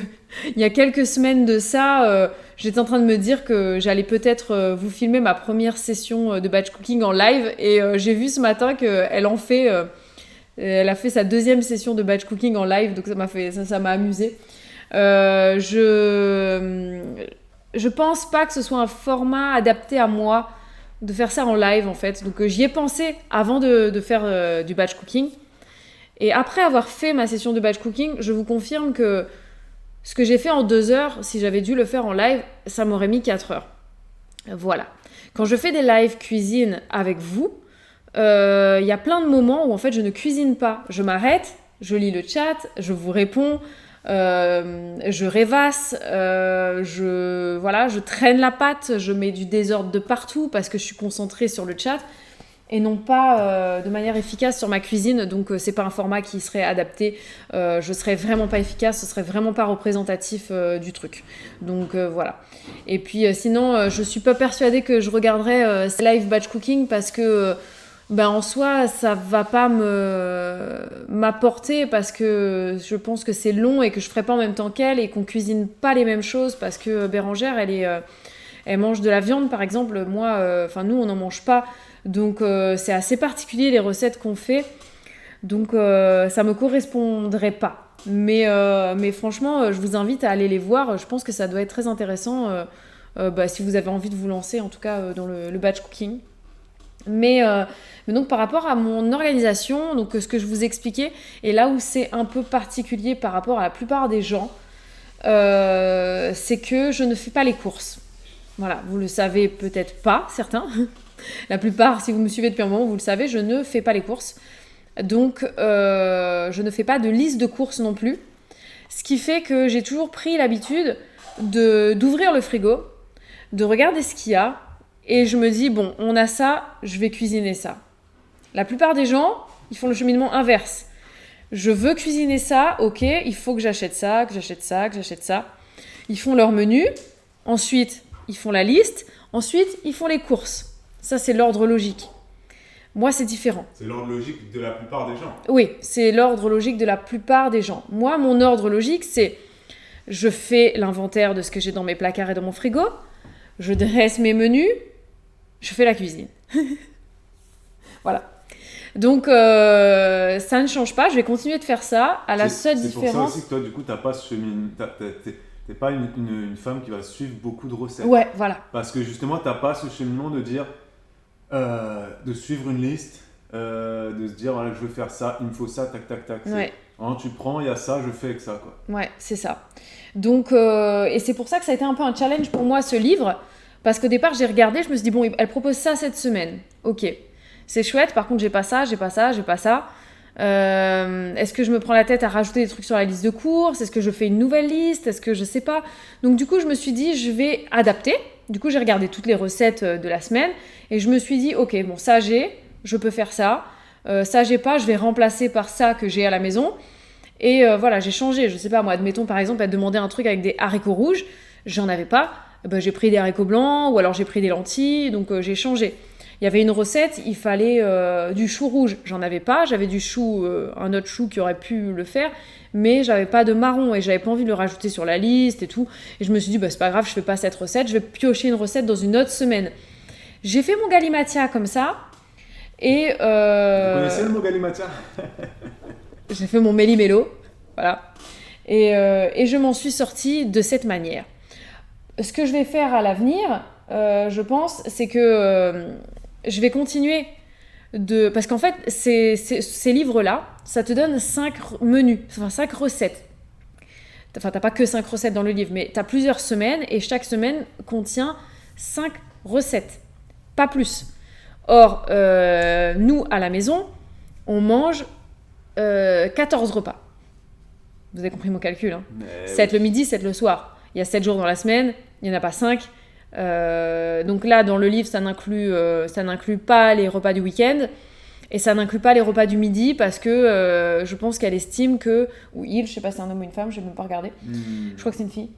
S1: il y a quelques semaines de ça, j'étais en train de me dire que j'allais peut-être vous filmer ma première session de batch cooking en live. Et j'ai vu ce matin qu'elle en fait... elle a fait sa 2e session de batch cooking en live, donc ça m'a amusée. Je pense pas que ce soit un format adapté à moi de faire ça en live en fait. Donc j'y ai pensé avant de faire du batch cooking. Et après avoir fait ma session de batch cooking, je vous confirme que ce que j'ai fait en 2 heures, si j'avais dû le faire en live, ça m'aurait mis 4 heures. Voilà. Quand je fais des live cuisine avec vous, y a plein de moments où en fait je ne cuisine pas. Je m'arrête, je lis le chat, je vous réponds. je rêvasse, je traîne la pâte, je mets du désordre de partout parce que je suis concentrée sur le chat et non pas de manière efficace sur ma cuisine. Donc c'est pas un format qui serait adapté. Je serais vraiment pas efficace, ce serait vraiment pas représentatif du truc. Donc voilà. Et puis sinon, je suis pas persuadée que je regarderais live batch cooking parce que en soi, ça va pas m'apporter parce que je pense que c'est long et que je ferai pas en même temps qu'elle et qu'on cuisine pas les mêmes choses parce que Bérangère, elle mange de la viande par exemple. Moi, nous, on n'en mange pas. Donc, c'est assez particulier les recettes qu'on fait. Donc, ça me correspondrait pas. Mais franchement, je vous invite à aller les voir. Je pense que ça doit être très intéressant si vous avez envie de vous lancer, en tout cas dans le batch cooking. Mais donc par rapport à mon organisation, donc ce que je vous expliquais, et là où c'est un peu particulier par rapport à la plupart des gens, c'est que je ne fais pas les courses. Voilà, vous le savez peut-être pas, certains. La plupart, si vous me suivez depuis un moment, vous le savez, je ne fais pas les courses. Donc je ne fais pas de liste de courses non plus. Ce qui fait que j'ai toujours pris l'habitude d'ouvrir le frigo, de regarder ce qu'il y a, et je me dis, bon, on a ça, je vais cuisiner ça. La plupart des gens, ils font le cheminement inverse. Je veux cuisiner ça, ok, il faut que j'achète ça, que j'achète ça, que j'achète ça. Ils font leur menu, ensuite, ils font la liste, ensuite, ils font les courses. Ça, c'est l'ordre logique. Moi, c'est différent.
S2: C'est l'ordre logique de la plupart des gens.
S1: Oui, c'est l'ordre logique de la plupart des gens. Moi, mon ordre logique, c'est je fais l'inventaire de ce que j'ai dans mes placards et dans mon frigo, je dresse mes menus, je fais la cuisine. Voilà. Donc, ça ne change pas. Je vais continuer de faire ça. À la seule différence...
S2: C'est pour ça aussi que toi, du coup, t'as pas t'es pas une femme qui va suivre beaucoup de recettes.
S1: Ouais, voilà.
S2: Parce que justement, t'as pas ce cheminement de dire... de suivre une liste, de se dire, voilà, je veux faire ça, il me faut ça, tac, tac, tac.
S1: Ouais.
S2: Tu prends, il y a ça, je fais avec ça, quoi.
S1: Ouais, c'est ça. Donc, et c'est pour ça que ça a été un peu un challenge pour moi, ce livre. Parce qu'au départ, j'ai regardé, je me suis dit, bon, elle propose ça cette semaine. Ok, c'est chouette, par contre, j'ai pas ça, j'ai pas ça, j'ai pas ça. Est-ce que je me prends la tête à rajouter des trucs sur la liste de courses? Est-ce que je fais une nouvelle liste? Est-ce que je sais pas? Donc du coup, je me suis dit, je vais adapter. Du coup, j'ai regardé toutes les recettes de la semaine et je me suis dit, ok, bon, ça je peux faire ça. Ça j'ai pas, je vais remplacer par ça que j'ai à la maison. Et voilà, j'ai changé. Je sais pas, moi, admettons par exemple, elle demandait un truc avec des haricots rouges, j'en avais pas. J'ai pris des haricots blancs ou alors j'ai pris des lentilles, donc j'ai changé. Il y avait une recette, il fallait du chou rouge. J'en avais pas, j'avais du chou, un autre chou qui aurait pu le faire, mais j'avais pas de marron et j'avais pas envie de le rajouter sur la liste et tout. Et je me suis dit, c'est pas grave, je fais pas cette recette, je vais piocher une recette dans une autre semaine. J'ai fait mon galimatia comme ça et...
S2: Vous connaissez le mot galimatia?
S1: J'ai fait mon méli-mélo, voilà. Et je m'en suis sortie de cette manière. Ce que je vais faire à l'avenir, je pense, c'est que... je vais continuer parce qu'en fait, ces livres-là, ça te donne 5 menus, enfin 5 recettes. Enfin, t'as pas que 5 recettes dans le livre, mais t'as plusieurs semaines et chaque semaine contient 5 recettes, pas plus. Or, nous, à la maison, on mange 14 repas. Vous avez compris mon calcul, hein. 7 le midi, 7 le soir. Il y a 7 jours dans la semaine, il n'y en a pas 5. Donc là, dans le livre, ça n'inclut pas les repas du week-end et ça n'inclut pas les repas du midi parce que je pense qu'elle estime que... Ou il, je sais pas si c'est un homme ou une femme, je vais même pas regarder. Je crois que c'est une fille.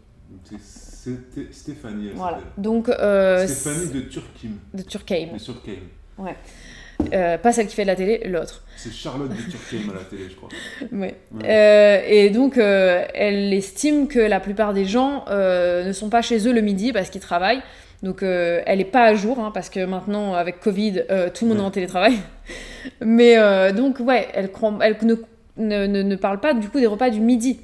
S2: C'est Stéphanie, elle
S1: voilà.
S2: s'appelle.
S1: Donc,
S2: Stéphanie de Turckheim.
S1: De Turckheim.
S2: De Turckheim.
S1: Ouais. Pas celle qui fait de la télé, l'autre.
S2: C'est Charlotte de Turckheim à la télé, je crois.
S1: Ouais. Et donc, elle estime que la plupart des gens ne sont pas chez eux le midi parce qu'ils travaillent. Donc, elle n'est pas à jour, hein, parce que maintenant, avec Covid, tout le monde est en télétravail. Mais donc, ouais, elle ne parle pas du coup des repas du midi.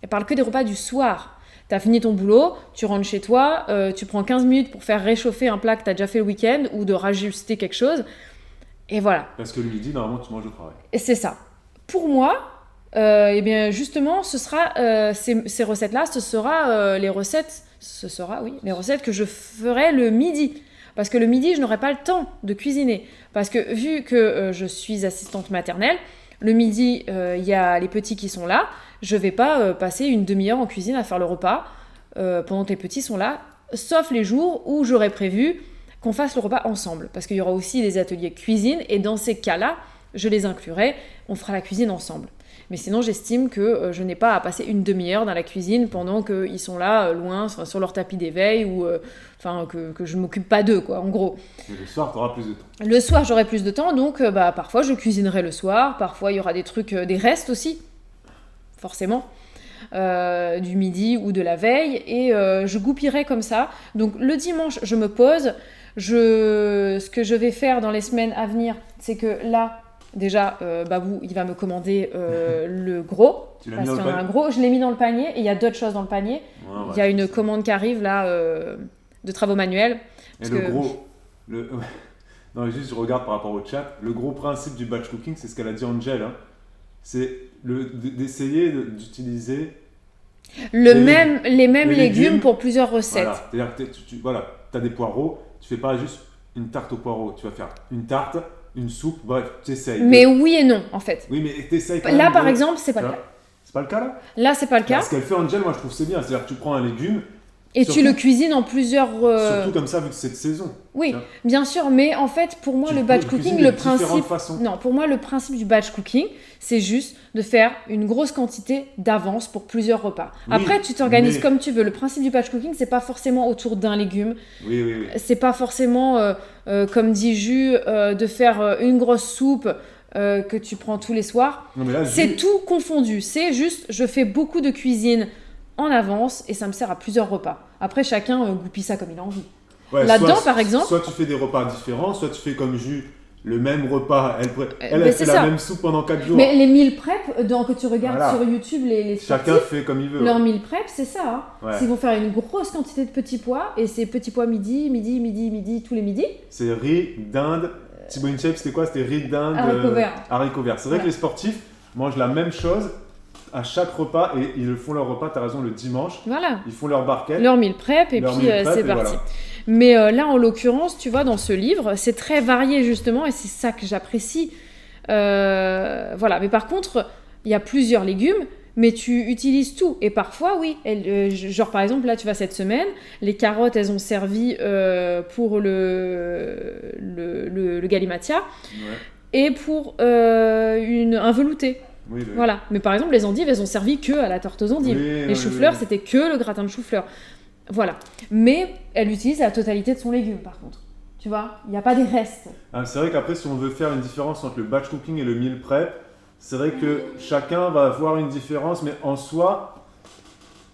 S1: Elle parle que des repas du soir. T'as fini ton boulot, tu rentres chez toi, tu prends 15 minutes pour faire réchauffer un plat que t'as déjà fait le week-end ou de rajuster quelque chose. Et voilà.
S2: Parce que le midi, normalement, tu manges au travail.
S1: Et c'est ça. Pour moi, eh bien, justement, ce sera ces recettes-là, ce sera les recettes que je ferai le midi. Parce que le midi, je n'aurai pas le temps de cuisiner. Parce que vu que je suis assistante maternelle, le midi, il y a les petits qui sont là. je vais pas passer une demi-heure en cuisine à faire le repas pendant que les petits sont là, sauf les jours où j'aurais prévu qu'on fasse le repas ensemble. Parce qu'il y aura aussi des ateliers cuisine, et dans ces cas-là, je les inclurai, on fera la cuisine ensemble. Mais sinon, j'estime que je n'ai pas à passer une demi-heure dans la cuisine pendant qu'ils sont là, loin, sur leur tapis d'éveil, ou que je ne m'occupe pas d'eux, quoi, en gros.
S2: Et le soir, tu auras plus de temps.
S1: Le soir, j'aurai plus de temps, donc parfois, je cuisinerai le soir, parfois, il y aura des trucs, des restes aussi, forcément, du midi ou de la veille, et je goupillerai comme ça. Donc, le dimanche, je me pose. Ce que je vais faire dans les semaines à venir, c'est que là, déjà, Babou, il va me commander le gros.
S2: Tu l'as
S1: parce
S2: mis dans
S1: qu'il y
S2: le
S1: en a un
S2: panier ?
S1: gros. Je l'ai mis dans le panier et il y a d'autres choses dans le panier.
S2: Ouais,
S1: Il y a une commande qui arrive là de travaux manuels.
S2: Et le gros. Non, juste je regarde par rapport au chat. Le gros principe du batch cooking, c'est ce qu'elle a dit Angel. Hein. C'est d'essayer d'utiliser
S1: les mêmes légumes
S2: légumes
S1: pour plusieurs recettes.
S2: Voilà, c'est-à-dire que tu as des poireaux, tu fais pas juste une tarte aux poireaux, tu vas faire une tarte, une soupe, bref, tu essayes.
S1: Mais oui et non, en fait.
S2: Oui, mais tu essayes quand
S1: Là,
S2: même
S1: par exemple, c'est pas le cas.
S2: C'est pas le cas là ?
S1: Là, c'est pas le cas.
S2: Ce qu'elle fait Angel, moi je trouve que c'est bien. C'est-à-dire que tu prends un légume.
S1: Et
S2: surtout,
S1: tu le cuisines en plusieurs...
S2: Surtout comme ça, vu que c'est de saison.
S1: Oui,
S2: Tiens.
S1: bien sûr, mais en fait, pour moi,
S2: Tu
S1: le
S2: peux
S1: batch
S2: le
S1: cooking,
S2: cuisiner
S1: le
S2: de différentes
S1: principe...
S2: façons.
S1: Non, pour moi, le principe du batch cooking, c'est juste de faire une grosse quantité d'avance pour plusieurs repas.
S2: Oui,
S1: Après, tu t'organises
S2: mais-
S1: comme tu veux. Le principe du batch cooking, c'est pas forcément autour d'un légume.
S2: Oui.
S1: C'est pas forcément, comme dit Jus, de faire une grosse soupe que tu prends tous les soirs.
S2: Non, mais là,
S1: C'est tout confondu. C'est juste, je fais beaucoup de cuisine en avance et ça me sert à plusieurs repas. Après, chacun goupille ça comme il a envie.
S2: Ouais,
S1: Là-dedans,
S2: soit-
S1: par exemple-
S2: Soit tu fais des repas différents, soit tu fais comme Jus, le même repas. Elle
S1: ben,
S2: fait
S1: c'est
S2: la
S1: ça.
S2: même soupe pendant 4 jours.
S1: Mais les meal prep, que tu regardes
S2: Voilà.
S1: sur YouTube, les
S2: Chacun
S1: sportifs,
S2: fait comme il veut.
S1: leur meal prep, c'est ça. Hein.
S2: Ouais.
S1: Ils vont faire une grosse quantité de petits pois, et ces petits pois midi, tous les midis.
S2: C'est riz, dinde. Thibaut InShape, c'était quoi ? C'était riz, dinde,
S1: Haricots verts.
S2: haricots verts. C'est vrai
S1: Voilà.
S2: que les sportifs mangent la même chose à chaque repas et ils le font leur repas, t'as raison, le dimanche.
S1: Voilà.
S2: Ils font leur barquette.
S1: Leur meal prep, et
S2: Leur
S1: puis
S2: meal prep,
S1: c'est
S2: et
S1: parti.
S2: voilà.
S1: Mais là, en l'occurrence, tu vois, dans ce livre, c'est très varié justement, et c'est ça que j'apprécie. Voilà. Mais par contre, il y a plusieurs légumes, mais tu utilises tout. Et parfois, oui. Genre, par exemple, là, tu vois, cette semaine, les carottes, elles ont servi pour le galimatia
S2: Ouais.
S1: et pour un velouté.
S2: Oui, oui.
S1: Voilà. Mais par exemple, les endives, elles ont servi que à la tarte aux endives.
S2: Oui,
S1: les
S2: oui,
S1: choux-fleurs,
S2: oui.
S1: c'était que le gratin de chou-fleur. Voilà. Mais elle utilise la totalité de son légume, par contre. Tu vois, il n'y a pas des restes.
S2: Ah, c'est vrai qu'après, si on veut faire une différence entre le batch cooking et le meal prep, c'est vrai que chacun va avoir une différence, mais en soi,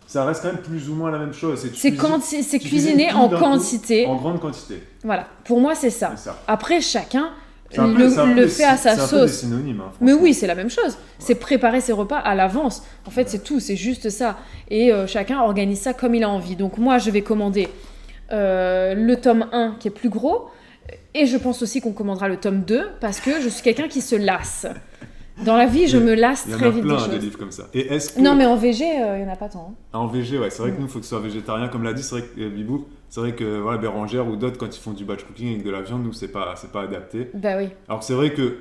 S2: ça reste quand même plus ou moins la même chose.
S1: C'est
S2: tu
S1: cuisiné
S2: cuisines
S1: en
S2: tout d'un coup,
S1: quantité.
S2: En grande quantité.
S1: Voilà. Pour moi, c'est ça.
S2: C'est ça.
S1: Après, chacun
S2: C'est un peu- c'est un peu
S1: le
S2: des-
S1: fait à sa
S2: C'est un peu des
S1: sauce.
S2: synonymes. Hein,
S1: Mais
S2: franchement.
S1: oui, c'est la même chose. C'est préparer ses repas à l'avance. En fait, c'est tout. C'est juste ça. Et chacun organise ça comme il a envie. Donc moi, je vais commander le tome 1 qui est plus gros. Et je pense aussi qu'on commandera le tome 2 parce que je suis quelqu'un qui se lasse. Dans la vie, je me lasse
S2: Il y en
S1: très
S2: a
S1: vite des
S2: plein des
S1: choses.
S2: livres comme ça. Et est-ce que...
S1: Non, mais en VG, il n'y en a pas tant. Hein.
S2: En VG, ouais, c'est vrai que nous, il faut que ce soit végétarien. Comme l'a dit, c'est vrai que Bibou, c'est vrai que voilà, Bérangère ou d'autres, quand ils font du batch cooking avec de la viande, nous, c'est pas adapté.
S1: Bah oui.
S2: Alors que c'est vrai que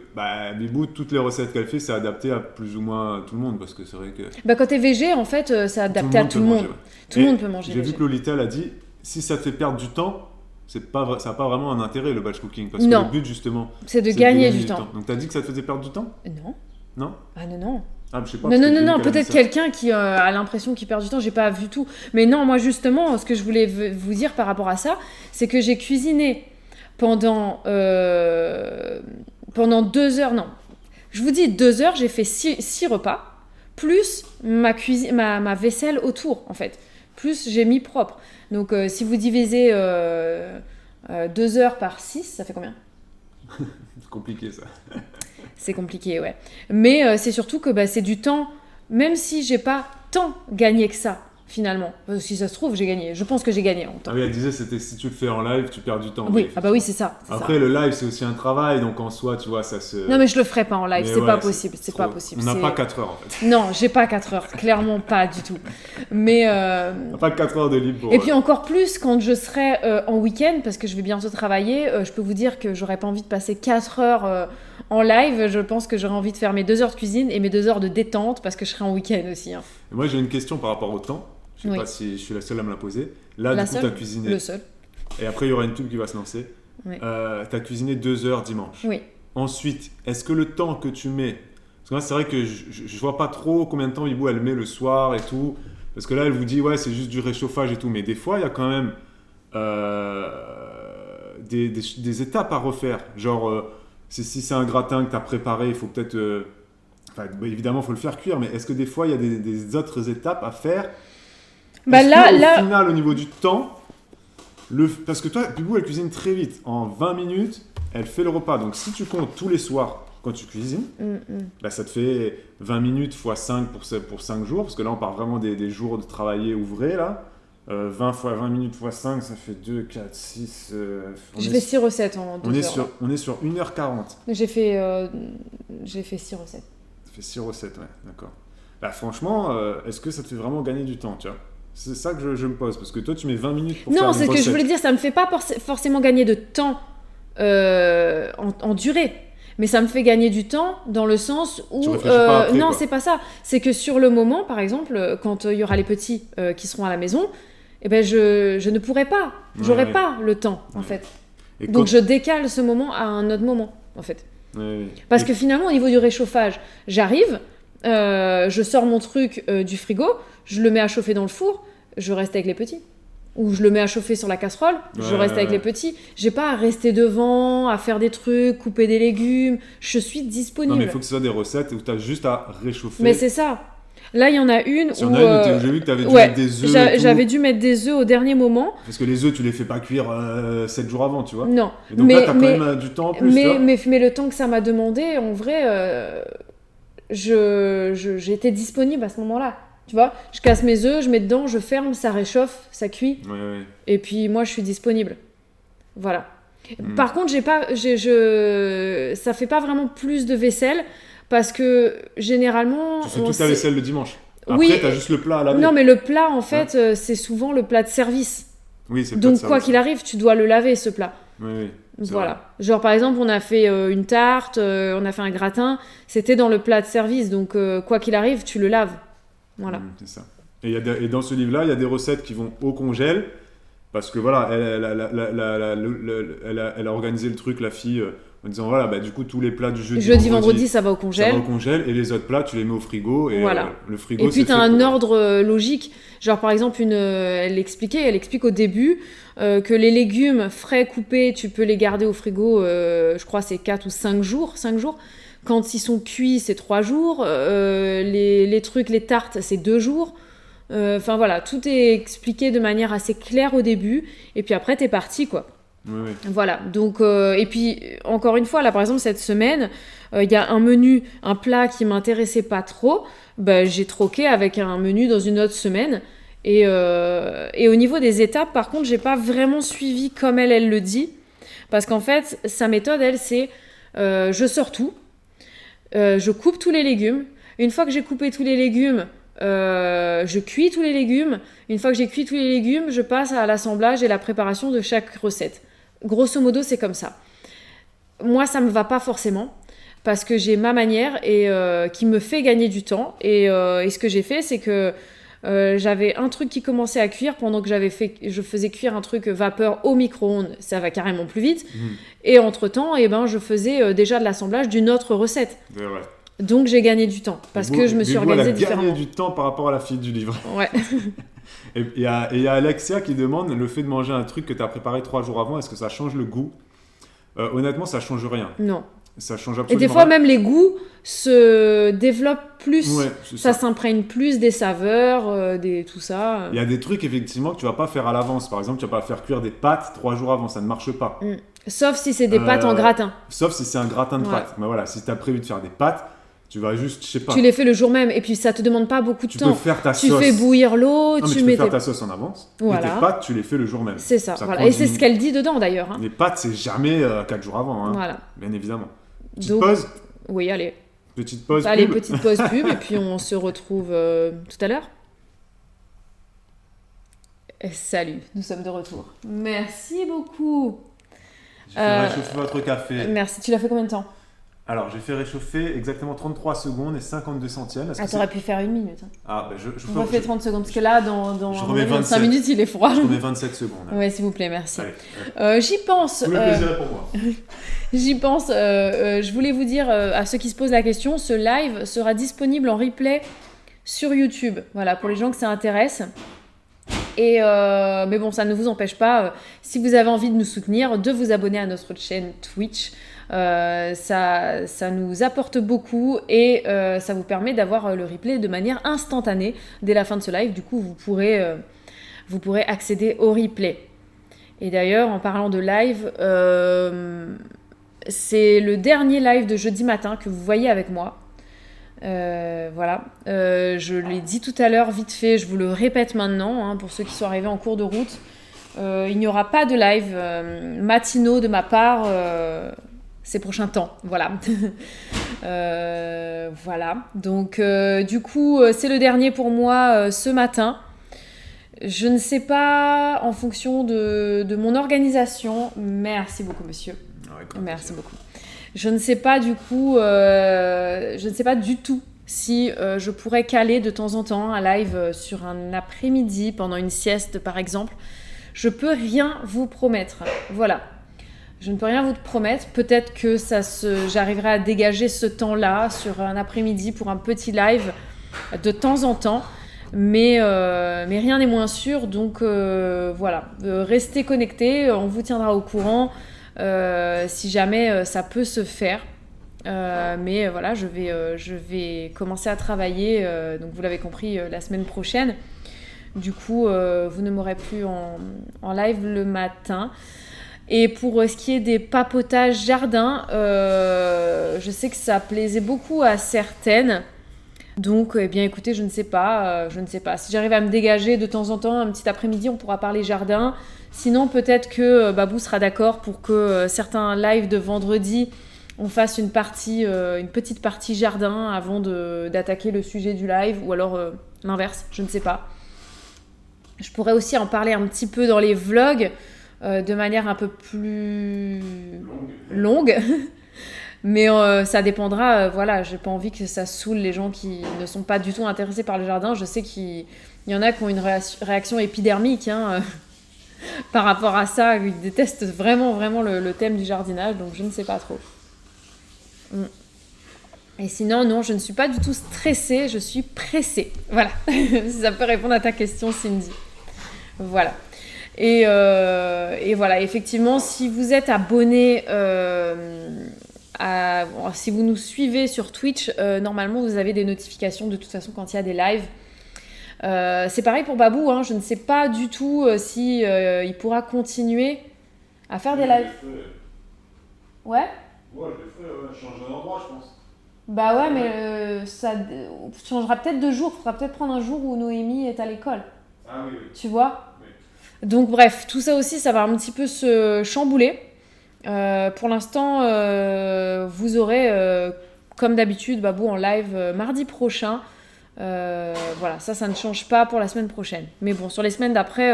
S2: Bibou, toutes les recettes qu'elle fait, c'est adapté à plus ou moins tout le monde. Parce que c'est vrai que
S1: Bah quand t'es VG, en fait, c'est adapté à tout le monde.
S2: peut manger, ouais.
S1: Tout le
S2: Et
S1: monde peut manger
S2: J'ai
S1: VG.
S2: vu que Lolita l'a dit, si ça te fait perdre du temps, ça n'a pas vraiment un intérêt le batch cooking. Parce
S1: Non.
S2: que le but, justement,
S1: C'est de
S2: c'est
S1: gagner du temps.
S2: Donc t'as dit que ça te faisait perdre du temps ?
S1: Non.
S2: Non ?
S1: Ah non.
S2: Ah, je sais pas.
S1: Non,
S2: parce
S1: non,
S2: que
S1: non,
S2: j'ai
S1: non,
S2: vu qu'elle a
S1: peut-être
S2: dit ça.
S1: quelqu'un qui a l'impression qu'il perd du temps, j'ai pas vu tout. Mais non, moi justement, ce que je voulais vous dire par rapport à ça, c'est que j'ai cuisiné pendant 2 heures, non. Je vous dis 2 heures, j'ai fait 6 repas, plus ma vaisselle autour, en fait. Plus j'ai mis propre. Donc si vous divisez 2 heures par 6, ça fait combien ?
S2: C'est compliqué ça.
S1: C'est compliqué, ouais. Mais c'est surtout que c'est du temps, même si j'ai pas tant gagné que ça, finalement. Si ça se trouve, j'ai gagné. Je pense que j'ai gagné en temps.
S2: Ah oui, elle disait c'était si tu le fais en live, tu perds du temps.
S1: Oui, ah bah oui, c'est ça.
S2: Après, le live, c'est aussi un travail, donc en soi, tu vois, ça se...
S1: Non, mais je le ferai pas en live,
S2: Mais
S1: c'est
S2: ouais,
S1: pas possible. C'est pas possible.
S2: On n'a pas 4 heures, en fait.
S1: Non, j'ai pas 4 heures, clairement pas du tout. Mais...
S2: On n'a pas 4 heures de libre pour...
S1: Et puis encore plus, quand je serai en week-end, parce que je vais bientôt travailler, je peux vous dire que j'aurais pas envie de passer 4 heures en live. Je pense que j'aurais envie de faire mes 2 heures de cuisine et mes 2 heures de détente, parce que je serai en week-end aussi. Hein.
S2: Moi, j'ai une question par rapport au temps. Je sais
S1: Oui.
S2: pas si je suis la seule à me la poser. Là, du coup, tu as cuisiné.
S1: Le seul.
S2: Et après, il y aura une tube qui va se lancer.
S1: Oui.
S2: Tu as cuisiné 2 heures dimanche.
S1: Oui.
S2: Ensuite, est-ce que le temps que tu mets... Parce que moi, c'est vrai que je vois pas trop combien de temps Ibou elle met le soir et tout. Parce que là, elle vous dit, ouais, c'est juste du réchauffage et tout. Mais des fois, il y a quand même des étapes à refaire. Genre, si c'est un gratin que tu as préparé, il faut peut-être... évidemment, il faut le faire cuire. Mais est-ce que des fois, il y a des autres étapes à faire?
S1: Bah
S2: Au final, au niveau du temps, parce que toi, Ibou, elle cuisine très vite. En 20 minutes, elle fait le repas. Donc, si tu comptes tous les soirs quand tu cuisines, bah, ça te fait 20 minutes x 5 pour 5 jours. Parce que là, on parle vraiment des jours de travailler ouvrés. Là. 20 fois 20 minutes x 5, ça fait 2, 4, 6...
S1: Je fais 6 recettes en 2 heures.
S2: On est sur 1h40.
S1: J'ai fait 6 recettes.
S2: Ça fait 6 recettes, ouais, d'accord. Bah, franchement, est-ce que ça te fait vraiment gagner du temps, tu vois? C'est ça que je me pose, parce que toi, tu mets 20 minutes pour faire une recette.
S1: Non, c'est ce que je voulais dire, ça me fait pas forcément gagner de temps en durée. Mais ça me fait gagner du temps dans le sens où...
S2: Tu réfléchis pas après,
S1: non,
S2: quoi.
S1: c'est pas ça. C'est que sur le moment, par exemple, quand il y aura les petits qui seront à la maison, eh ben je ne pourrai pas. J'aurai pas le temps, en fait.
S2: Et
S1: Donc je décale ce moment à un autre moment, en fait. Parce que finalement, au niveau du réchauffage, j'arrive, je sors mon truc du frigo, je le mets à chauffer dans le four, je reste avec les petits. Ou je le mets à chauffer sur la casserole, je reste avec les petits. J'ai pas à rester devant, à faire des trucs, couper des légumes. Je suis disponible.
S2: Non, mais il faut que ce soit des recettes où tu as juste à réchauffer.
S1: Mais c'est ça. Là, il y en a une
S2: où... j'ai vu que tu avais dû mettre des œufs.
S1: J'avais dû mettre des œufs au dernier moment.
S2: Parce que les œufs, tu les fais pas cuire 7 jours avant, tu vois.
S1: Non.
S2: Et donc là, tu as quand même du temps en plus.
S1: Mais le temps que ça m'a demandé, en vrai, j'étais disponible à ce moment-là. Tu vois, je casse mes œufs, je mets dedans, je ferme, ça réchauffe, ça cuit.
S2: Ouais.
S1: Et puis moi, je suis disponible. Voilà. Par contre, ça fait pas vraiment plus de vaisselle parce que généralement...
S2: Tu fais toute ta vaisselle le dimanche. Après,
S1: oui,
S2: t'as juste le plat à laver.
S1: Non, mais le plat, en fait, c'est souvent le plat de service.
S2: Oui, c'est le
S1: Donc,
S2: plat de
S1: quoi
S2: service.
S1: qu'il arrive, tu dois le laver, ce plat.
S2: Oui.
S1: Voilà. Genre, par exemple, on a fait une tarte, on a fait un gratin. C'était dans le plat de service. Donc, quoi qu'il arrive, tu le laves. Voilà.
S2: C'est ça. Et dans ce livre-là, il y a des recettes qui vont au congèle. Parce que voilà, elle a organisé le truc, la fille, en disant voilà, bah, du coup, tous les plats du jeudi,
S1: vendredi, ça va au congèle.
S2: Ça va au congèle. Et les autres plats, tu les mets au frigo. Et
S1: voilà.
S2: Le frigo,
S1: et puis, tu as un ordre logique. Genre, par exemple, elle explique au début que les légumes frais coupés, tu peux les garder au frigo, je crois, c'est 4 ou 5 jours. 5 jours. Quand ils sont cuits, c'est 3 jours. Les trucs, les tartes, c'est 2 jours. Enfin voilà, tout est expliqué de manière assez claire au début. Et puis après, t'es parti, quoi.
S2: Oui.
S1: Voilà. Donc, et puis, encore une fois, là, par exemple, cette semaine, il y a un menu, un plat qui m'intéressait pas trop. Bah, j'ai troqué avec un menu dans une autre semaine. Et au niveau des étapes, par contre, j'ai pas vraiment suivi comme elle le dit. Parce qu'en fait, sa méthode, elle, c'est je sors tout. Je coupe tous les légumes. Une fois que j'ai coupé tous les légumes, je cuis tous les légumes. Une fois que j'ai cuit tous les légumes, je passe à l'assemblage et la préparation de chaque recette. Grosso modo, c'est comme ça. Moi, ça me va pas forcément parce que j'ai ma manière et qui me fait gagner du temps. Et ce que j'ai fait, c'est que j'avais un truc qui commençait à cuire pendant que je faisais cuire un truc vapeur au micro-ondes. Ça va carrément plus vite. Et entre-temps, je faisais déjà de l'assemblage d'une autre recette.
S2: C'est vrai.
S1: Donc j'ai gagné du temps parce que je me suis organisée différemment.
S2: Elle a gagné du temps par rapport à la fille du livre.
S1: Ouais.
S2: Et il y a Alexia qui demande le fait de manger un truc que tu as préparé 3 jours avant, est-ce que ça change le goût? Honnêtement, ça change rien.
S1: Non.
S2: Ça change absolument
S1: rien. Et des fois,
S2: rien.
S1: même les goûts se développent plus.
S2: Ouais,
S1: ça s'imprègne plus des saveurs, tout ça.
S2: Il y a des trucs effectivement que tu vas pas faire à l'avance. Par exemple, tu vas pas faire cuire des pâtes 3 jours avant, ça ne marche pas.
S1: Sauf si c'est des pâtes en gratin.
S2: Sauf si c'est un gratin de pâtes. Mais voilà, si tu as prévu de faire des pâtes, Tu vas juste, je sais pas.
S1: Tu les fais le jour même et puis ça te demande pas beaucoup de
S2: Tu
S1: temps.
S2: peux faire ta
S1: Tu
S2: sauce.
S1: fais bouillir l'eau,
S2: Non, mais
S1: tu
S2: tu
S1: mets
S2: peux faire ta sauce en avance.
S1: Voilà.
S2: Et tes pâtes, tu les fais le jour même.
S1: C'est ça, voilà.
S2: prend
S1: Et
S2: 10
S1: c'est ce
S2: minutes.
S1: qu'elle dit dedans d'ailleurs. Hein.
S2: Les pâtes, c'est jamais 4 jours avant, hein.
S1: Voilà.
S2: Bien évidemment. Petite
S1: Donc,
S2: pause.
S1: Oui, allez.
S2: Petite pause.
S1: Allez,
S2: pub.
S1: petite pause pub et puis on se retrouve tout à l'heure. Et salut, nous sommes de retour. Merci beaucoup.
S2: J'ai fait réchauffer votre café.
S1: Merci, tu l'as fait combien de temps?
S2: Alors, j'ai fait réchauffer exactement 33 secondes et 52 centièmes.
S1: Ah, t'aurais pu faire 1 minute. Hein.
S2: Ah, ben
S1: On refait 30 secondes, parce que là, dans
S2: je remets 27.
S1: 5 minutes, il est froid.
S2: Je remets 27 secondes.
S1: Oui, s'il vous plaît, merci.
S2: Allez.
S1: J'y pense.
S2: Tout le plaisir est pour moi.
S1: J'y pense. Je voulais vous dire, à ceux qui se posent la question, ce live sera disponible en replay sur YouTube. Voilà, pour les gens que ça intéresse. Et mais bon, ça ne vous empêche pas, si vous avez envie de nous soutenir, de vous abonner à notre chaîne Twitch. Ça nous apporte beaucoup et ça vous permet d'avoir le replay de manière instantanée dès la fin de ce live. Du coup, vous pourrez accéder au replay. Et d'ailleurs, en parlant de live, c'est le dernier live de jeudi matin que vous voyez avec moi. Voilà, je l'ai dit tout à l'heure vite fait, je vous le répète maintenant, hein, pour ceux qui sont arrivés en cours de route. Il n'y aura pas de live matinaux de ma part ces prochains temps, voilà. Voilà, donc du coup c'est le dernier pour moi ce matin. Je ne sais pas, en fonction de mon organisation, merci beaucoup monsieur, merci beaucoup. Je ne sais pas du coup, je ne sais pas du tout si je pourrais caler de temps en temps un live sur un après-midi pendant une sieste par exemple. Je peux rien vous promettre, voilà. Je ne peux rien vous promettre. Peut-être que j'arriverai à dégager ce temps-là sur un après-midi pour un petit live de temps en temps. Mais rien n'est moins sûr. Donc voilà, restez connectés. On vous tiendra au courant si jamais ça peut se faire. Mais voilà, je vais commencer à travailler. Donc vous l'avez compris, la semaine prochaine. Du coup, vous ne m'aurez plus en live le matin. Et pour ce qui est des papotages jardin, je sais que ça plaisait beaucoup à certaines. Donc, eh bien, écoutez, je ne sais pas. Si j'arrive à me dégager de temps en temps, un petit après-midi, on pourra parler jardin. Sinon, peut-être que Babou sera d'accord pour que certains lives de vendredi, on fasse une petite partie jardin avant d'attaquer le sujet du live, ou alors l'inverse, je ne sais pas. Je pourrais aussi en parler un petit peu dans les vlogs, de manière un peu plus longue. Mais ça dépendra, voilà, j'ai pas envie que ça saoule les gens qui ne sont pas du tout intéressés par le jardin. Je sais qu'il y en a qui ont une réaction épidermique hein, par rapport à ça, ils détestent vraiment, vraiment le thème du jardinage, donc je ne sais pas trop. Et sinon, non, je ne suis pas du tout stressée, je suis pressée. Voilà, si ça peut répondre à ta question, Cindy. Voilà. Et voilà, effectivement, si vous êtes abonné, si vous nous suivez sur Twitch, normalement vous avez des notifications de toute façon quand il y a des lives. C'est pareil pour Babou, hein, je ne sais pas du tout si il pourra continuer à faire des lives. Ouais ?
S2: Ouais, je le ferai, changer d'endroit, je pense.
S1: Bah ouais, mais ça changera peut-être de jour, il faudra peut-être prendre un jour où Noémie est à l'école.
S2: Ah oui.
S1: Tu vois ? Donc bref, tout ça aussi, ça va un petit peu se chambouler. Pour l'instant, vous aurez, comme d'habitude, Babou en live mardi prochain. Voilà, ça ne change pas pour la semaine prochaine. Mais bon, sur les semaines d'après,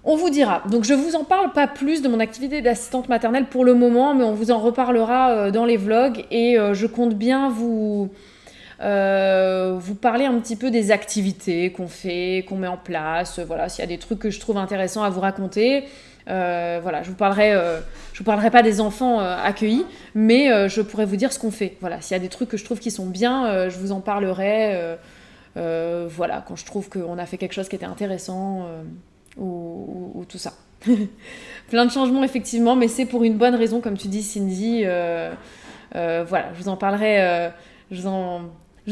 S1: on vous dira. Donc je vous en parle pas plus de mon activité d'assistante maternelle pour le moment, mais on vous en reparlera dans les vlogs. Et je compte bien vous parler un petit peu des activités qu'on fait, qu'on met en place, voilà, s'il y a des trucs que je trouve intéressants à vous raconter. Voilà, je vous parlerai pas des enfants accueillis, mais je pourrais vous dire ce qu'on fait. Voilà, s'il y a des trucs que je trouve qui sont bien, je vous en parlerai. Voilà, quand je trouve qu'on a fait quelque chose qui était intéressant ou tout ça. Plein de changements effectivement, mais c'est pour une bonne raison, comme tu dis, Cindy. Voilà, je vous en parlerai. Je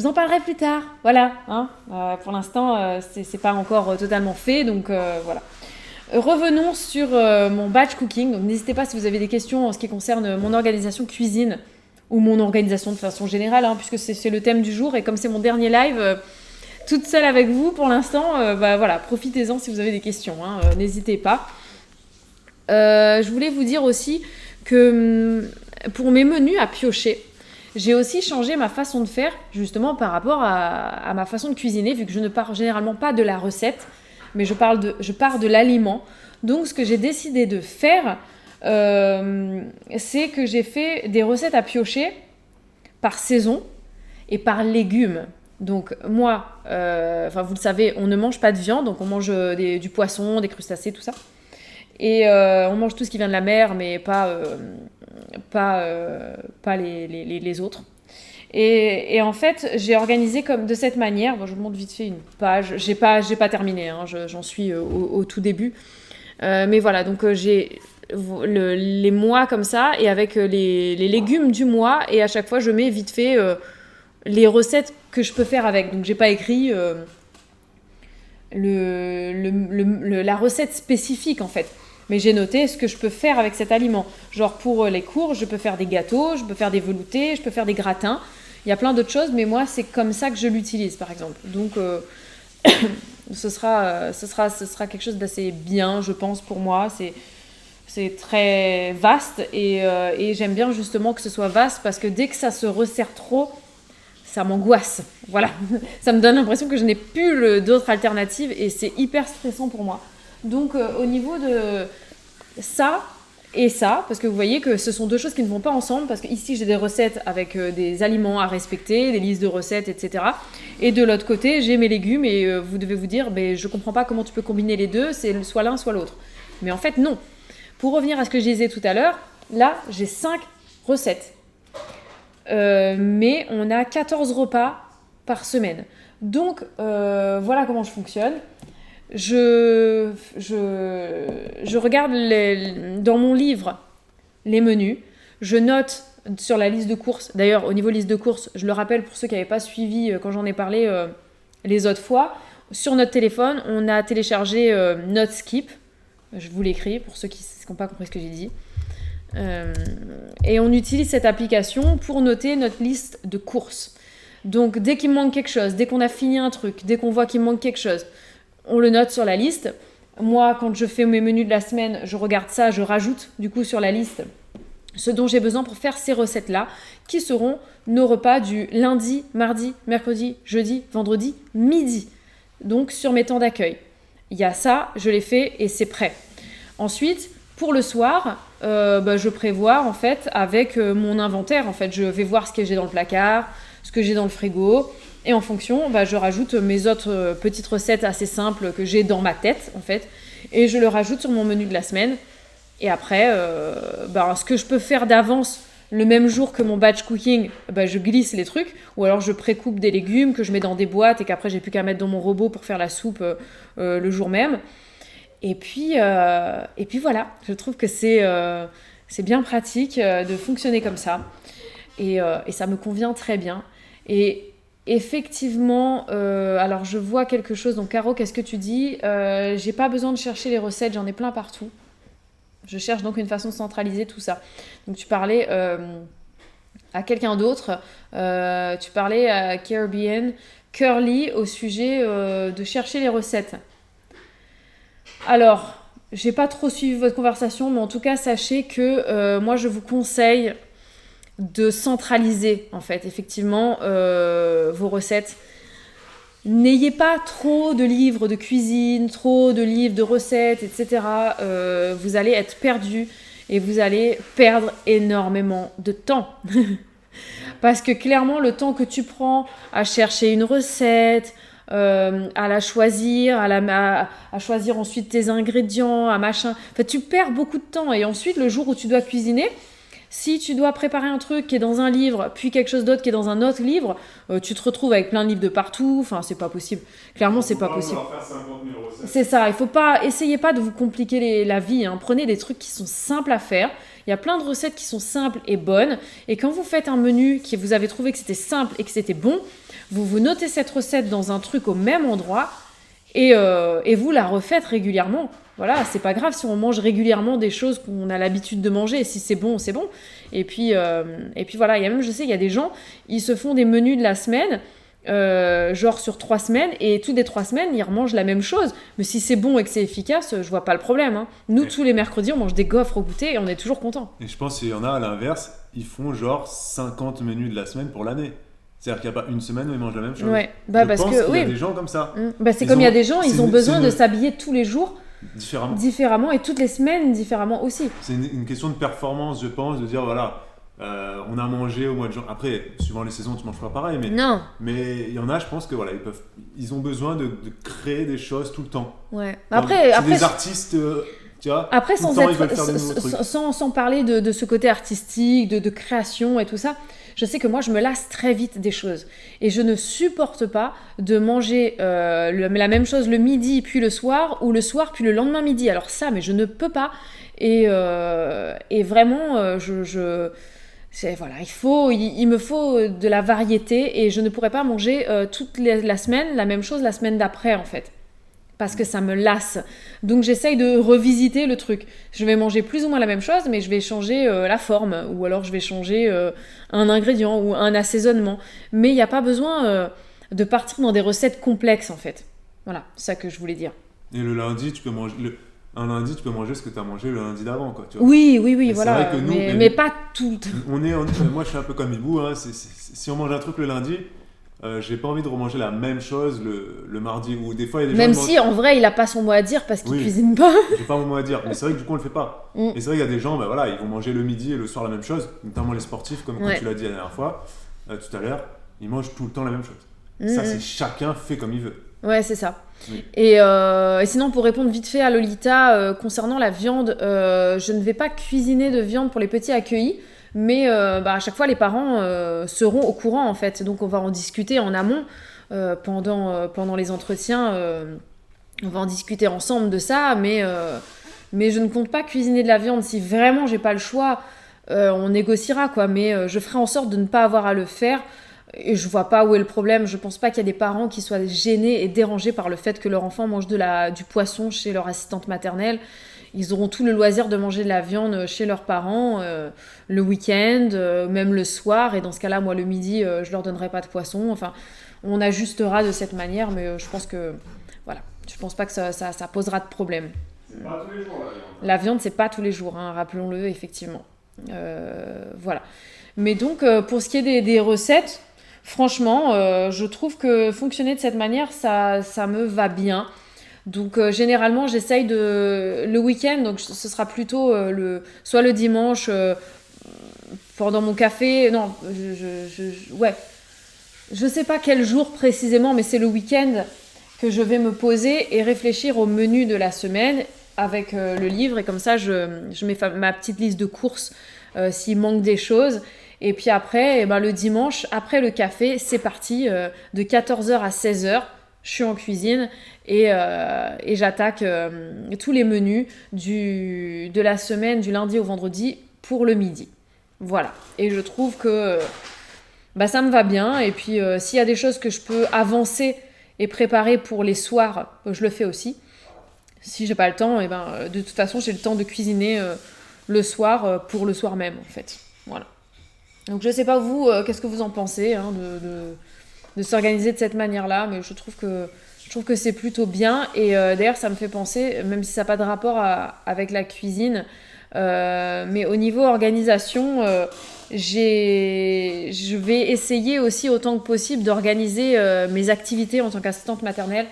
S1: vous en parlerai plus tard. Voilà. Hein, pour l'instant, c'est pas encore totalement fait, donc voilà. Revenons sur mon batch cooking. Donc, n'hésitez pas si vous avez des questions en ce qui concerne mon organisation cuisine ou mon organisation de façon générale, hein, puisque c'est le thème du jour. Et comme c'est mon dernier live, toute seule avec vous pour l'instant, voilà, profitez-en si vous avez des questions, hein, n'hésitez pas. Je voulais vous dire aussi que pour mes menus à piocher, j'ai aussi changé ma façon de faire, justement par rapport à ma façon de cuisiner, vu que je ne pars généralement pas de la recette, mais je pars de l'aliment. Donc ce que j'ai décidé de faire, c'est que j'ai fait des recettes à piocher par saison et par légumes. Donc moi, vous le savez, on ne mange pas de viande, donc on mange du poisson, des crustacés, tout ça. Et on mange tout ce qui vient de la mer, mais pas les autres. Et en fait, j'ai organisé comme de cette manière. Bon, je vous montre vite fait une page. J'ai pas terminé, hein, j'en suis au tout début. Mais voilà, donc j'ai les mois comme ça, et avec les légumes du mois, et à chaque fois, je mets vite fait les recettes que je peux faire avec. Donc, j'ai pas écrit la recette spécifique, en fait. Mais j'ai noté ce que je peux faire avec cet aliment. Genre pour les courges, je peux faire des gâteaux, je peux faire des veloutés, je peux faire des gratins. Il y a plein d'autres choses, mais moi, c'est comme ça que je l'utilise, par exemple. Donc, ce sera quelque chose d'assez bien, je pense, pour moi. C'est très vaste et j'aime bien justement que ce soit vaste parce que dès que ça se resserre trop, ça m'angoisse. Voilà. Ça me donne l'impression que je n'ai plus d'autres alternatives et c'est hyper stressant pour moi. Donc, au niveau de ça et ça, parce que vous voyez que ce sont deux choses qui ne vont pas ensemble, parce qu'ici, j'ai des recettes avec des aliments à respecter, des listes de recettes, etc. Et de l'autre côté, j'ai mes légumes et vous devez vous dire, je ne comprends pas comment tu peux combiner les deux, c'est soit l'un, soit l'autre. Mais en fait, non. Pour revenir à ce que je disais tout à l'heure, là, j'ai 5 recettes. Mais on a 14 repas par semaine. Donc, voilà comment je fonctionne. Je regarde dans mon livre les menus. Je note sur la liste de courses. D'ailleurs, au niveau liste de courses, je le rappelle pour ceux qui n'avaient pas suivi quand j'en ai parlé les autres fois. Sur notre téléphone, on a téléchargé NoteSkip. Je vous l'écris pour ceux qui n'ont pas compris ce que j'ai dit. Et on utilise cette application pour noter notre liste de courses. Donc, dès qu'il me manque quelque chose, dès qu'on a fini un truc, dès qu'on voit qu'il me manque quelque chose, on le note sur la liste. Moi, quand je fais mes menus de la semaine, je regarde ça, je rajoute du coup sur la liste ce dont j'ai besoin pour faire ces recettes-là, qui seront nos repas du lundi, mardi, mercredi, jeudi, vendredi, midi. Donc sur mes temps d'accueil. Il y a ça, je l'ai fait et c'est prêt. Ensuite, pour le soir, je prévois en fait avec mon inventaire. En fait, je vais voir ce que j'ai dans le placard, ce que j'ai dans le frigo. Et en fonction, je rajoute mes autres petites recettes assez simples que j'ai dans ma tête, en fait. Et je le rajoute sur mon menu de la semaine. Et après, ce que je peux faire d'avance le même jour que mon batch cooking, je glisse les trucs. Ou alors je précoupe des légumes que je mets dans des boîtes et qu'après j'ai plus qu'à mettre dans mon robot pour faire la soupe le jour même. Et puis voilà, je trouve que c'est bien pratique de fonctionner comme ça. Et ça me convient très bien. Et effectivement, alors je vois quelque chose. Donc Caro, qu'est-ce que tu dis ? J'ai pas besoin de chercher les recettes, j'en ai plein partout. Je cherche donc une façon de centraliser tout ça. Donc tu parlais à quelqu'un d'autre, tu parlais à Caribbean, Curly au sujet de chercher les recettes. Alors, j'ai pas trop suivi votre conversation, mais en tout cas, sachez que moi je vous conseille de centraliser en fait effectivement vos recettes. N'ayez pas trop de livres de cuisine, trop de livres de recettes, etc. Vous allez être perdu et vous allez perdre énormément de temps. Parce que clairement, le temps que tu prends à chercher une recette, à la choisir, à choisir ensuite tes ingrédients, à machin. Enfin, tu perds beaucoup de temps. Et ensuite, le jour où tu dois cuisiner, si tu dois préparer un truc qui est dans un livre, puis quelque chose d'autre qui est dans un autre livre, tu te retrouves avec plein de livres de partout. Enfin, c'est pas possible. Clairement, c'est pas possible. C'est ça. Essayez pas de vous compliquer la vie. Hein. Prenez des trucs qui sont simples à faire. Il y a plein de recettes qui sont simples et bonnes. Et quand vous faites un menu que vous avez trouvé que c'était simple et que c'était bon, vous notez cette recette dans un truc au même endroit et vous la refaites régulièrement. voilà, c'est pas grave si on mange régulièrement des choses qu'on a l'habitude de manger. Et si c'est bon, c'est bon. Et puis voilà, je sais, il y a des gens, ils se font des menus de la semaine, genre sur 3 semaines, et toutes les 3 semaines, ils remangent la même chose. Mais si c'est bon et que c'est efficace, je vois pas le problème. Hein. Nous, tous les mercredis, on mange des gaufres au goûter et on est toujours contents.
S2: Et je pense qu'il y en a à l'inverse, ils font genre 50 menus de la semaine pour l'année. C'est-à-dire qu'il n'y a pas une semaine où ils mangent la même chose.
S1: Ouais,
S2: je
S1: parce
S2: pense
S1: que
S2: qu'il y a des gens comme ça.
S1: C'est comme il y a des gens, ils ont besoin de s'habiller tous les jours différemment et toutes les semaines différemment aussi.
S2: C'est une question de performance, je pense, de dire voilà, on a mangé au mois de janvier. Après, suivant les saisons, tu manges pas pareil, mais il y en a, je pense que voilà, ils ont besoin de créer des choses tout le temps.
S1: Ouais.
S2: C'est des artistes. Tu vois,
S1: après,
S2: sans
S1: parler de ce côté artistique, de création et tout ça, je sais que moi, je me lasse très vite des choses. Et je ne supporte pas de manger la même chose le midi, puis le soir, ou le soir, puis le lendemain midi. Alors ça, mais je ne peux pas. Et vraiment, voilà, il me faut de la variété. Et je ne pourrais pas manger toute la semaine la même chose la semaine d'après, en fait. Parce que ça me lasse. Donc j'essaye de revisiter le truc. Je vais manger plus ou moins la même chose, mais je vais changer la forme, ou alors je vais changer un ingrédient ou un assaisonnement. Mais il n'y a pas besoin de partir dans des recettes complexes, en fait. Voilà, c'est ça que je voulais dire.
S2: Et le lundi, tu peux manger... Un lundi, tu peux manger ce que tu as mangé le lundi d'avant, quoi. Tu vois.
S1: Oui, voilà.
S2: C'est vrai que nous,
S1: mais pas tout.
S2: Moi, je suis un peu comme Ibou. Hein. Si on mange un truc le lundi... j'ai pas envie de remanger la même chose le mardi, ou des fois il y a des
S1: même
S2: gens
S1: si en vrai il a pas son mot à dire parce qu'il cuisine pas.
S2: J'ai pas mon mot à dire, mais c'est vrai que du coup on le fait pas. Et c'est vrai qu'il y a des gens, voilà, ils vont manger le midi et le soir la même chose, notamment les sportifs, comme tu l'as dit la dernière fois, tout à l'heure, ils mangent tout le temps la même chose. Ça, c'est chacun fait comme il veut.
S1: Ouais, c'est ça. Et sinon, pour répondre vite fait à Lolita, concernant la viande, je ne vais pas cuisiner de viande pour les petits accueillis. Mais à chaque fois, les parents seront au courant, en fait. Donc, on va en discuter en amont pendant les entretiens. On va en discuter ensemble de ça. Mais je ne compte pas cuisiner de la viande. Si vraiment, j'ai pas le choix, on négociera, quoi. Mais je ferai en sorte de ne pas avoir à le faire. Et je vois pas où est le problème. Je pense pas qu'il y a des parents qui soient gênés et dérangés par le fait que leur enfant mange du poisson chez leur assistante maternelle. Ils auront tout le loisir de manger de la viande chez leurs parents le week-end, même le soir. Et dans ce cas-là, moi, le midi, je leur donnerai pas de poisson. Enfin, on ajustera de cette manière, mais je pense que, voilà, je pense pas que ça posera de problème.
S2: C'est pas tous les jours, la viande.
S1: La viande, c'est pas tous les jours, hein, rappelons-le, effectivement. Voilà. Mais donc, pour ce qui est des recettes, franchement, je trouve que fonctionner de cette manière, ça me va bien. Donc généralement j'essaye le week-end, donc ce sera plutôt soit le dimanche pendant mon café, non, je sais pas quel jour précisément, mais c'est le week-end que je vais me poser et réfléchir au menu de la semaine avec le livre, et comme ça je mets ma petite liste de courses s'il manque des choses. Et puis après, le dimanche, après le café, c'est parti, de 14h à 16h, je suis en cuisine et j'attaque tous les menus de la semaine, du lundi au vendredi, pour le midi. Voilà. Et je trouve que ça me va bien. Et puis, s'il y a des choses que je peux avancer et préparer pour les soirs, je le fais aussi. Si j'ai pas le temps, de toute façon, j'ai le temps de cuisiner le soir pour le soir même, en fait. Voilà. Donc, je sais pas vous, qu'est-ce que vous en pensez de s'organiser de cette manière-là, mais je trouve que c'est plutôt bien. Et d'ailleurs, ça me fait penser, même si ça n'a pas de rapport avec la cuisine, mais au niveau organisation, je vais essayer aussi autant que possible d'organiser mes activités en tant qu'assistante maternelle,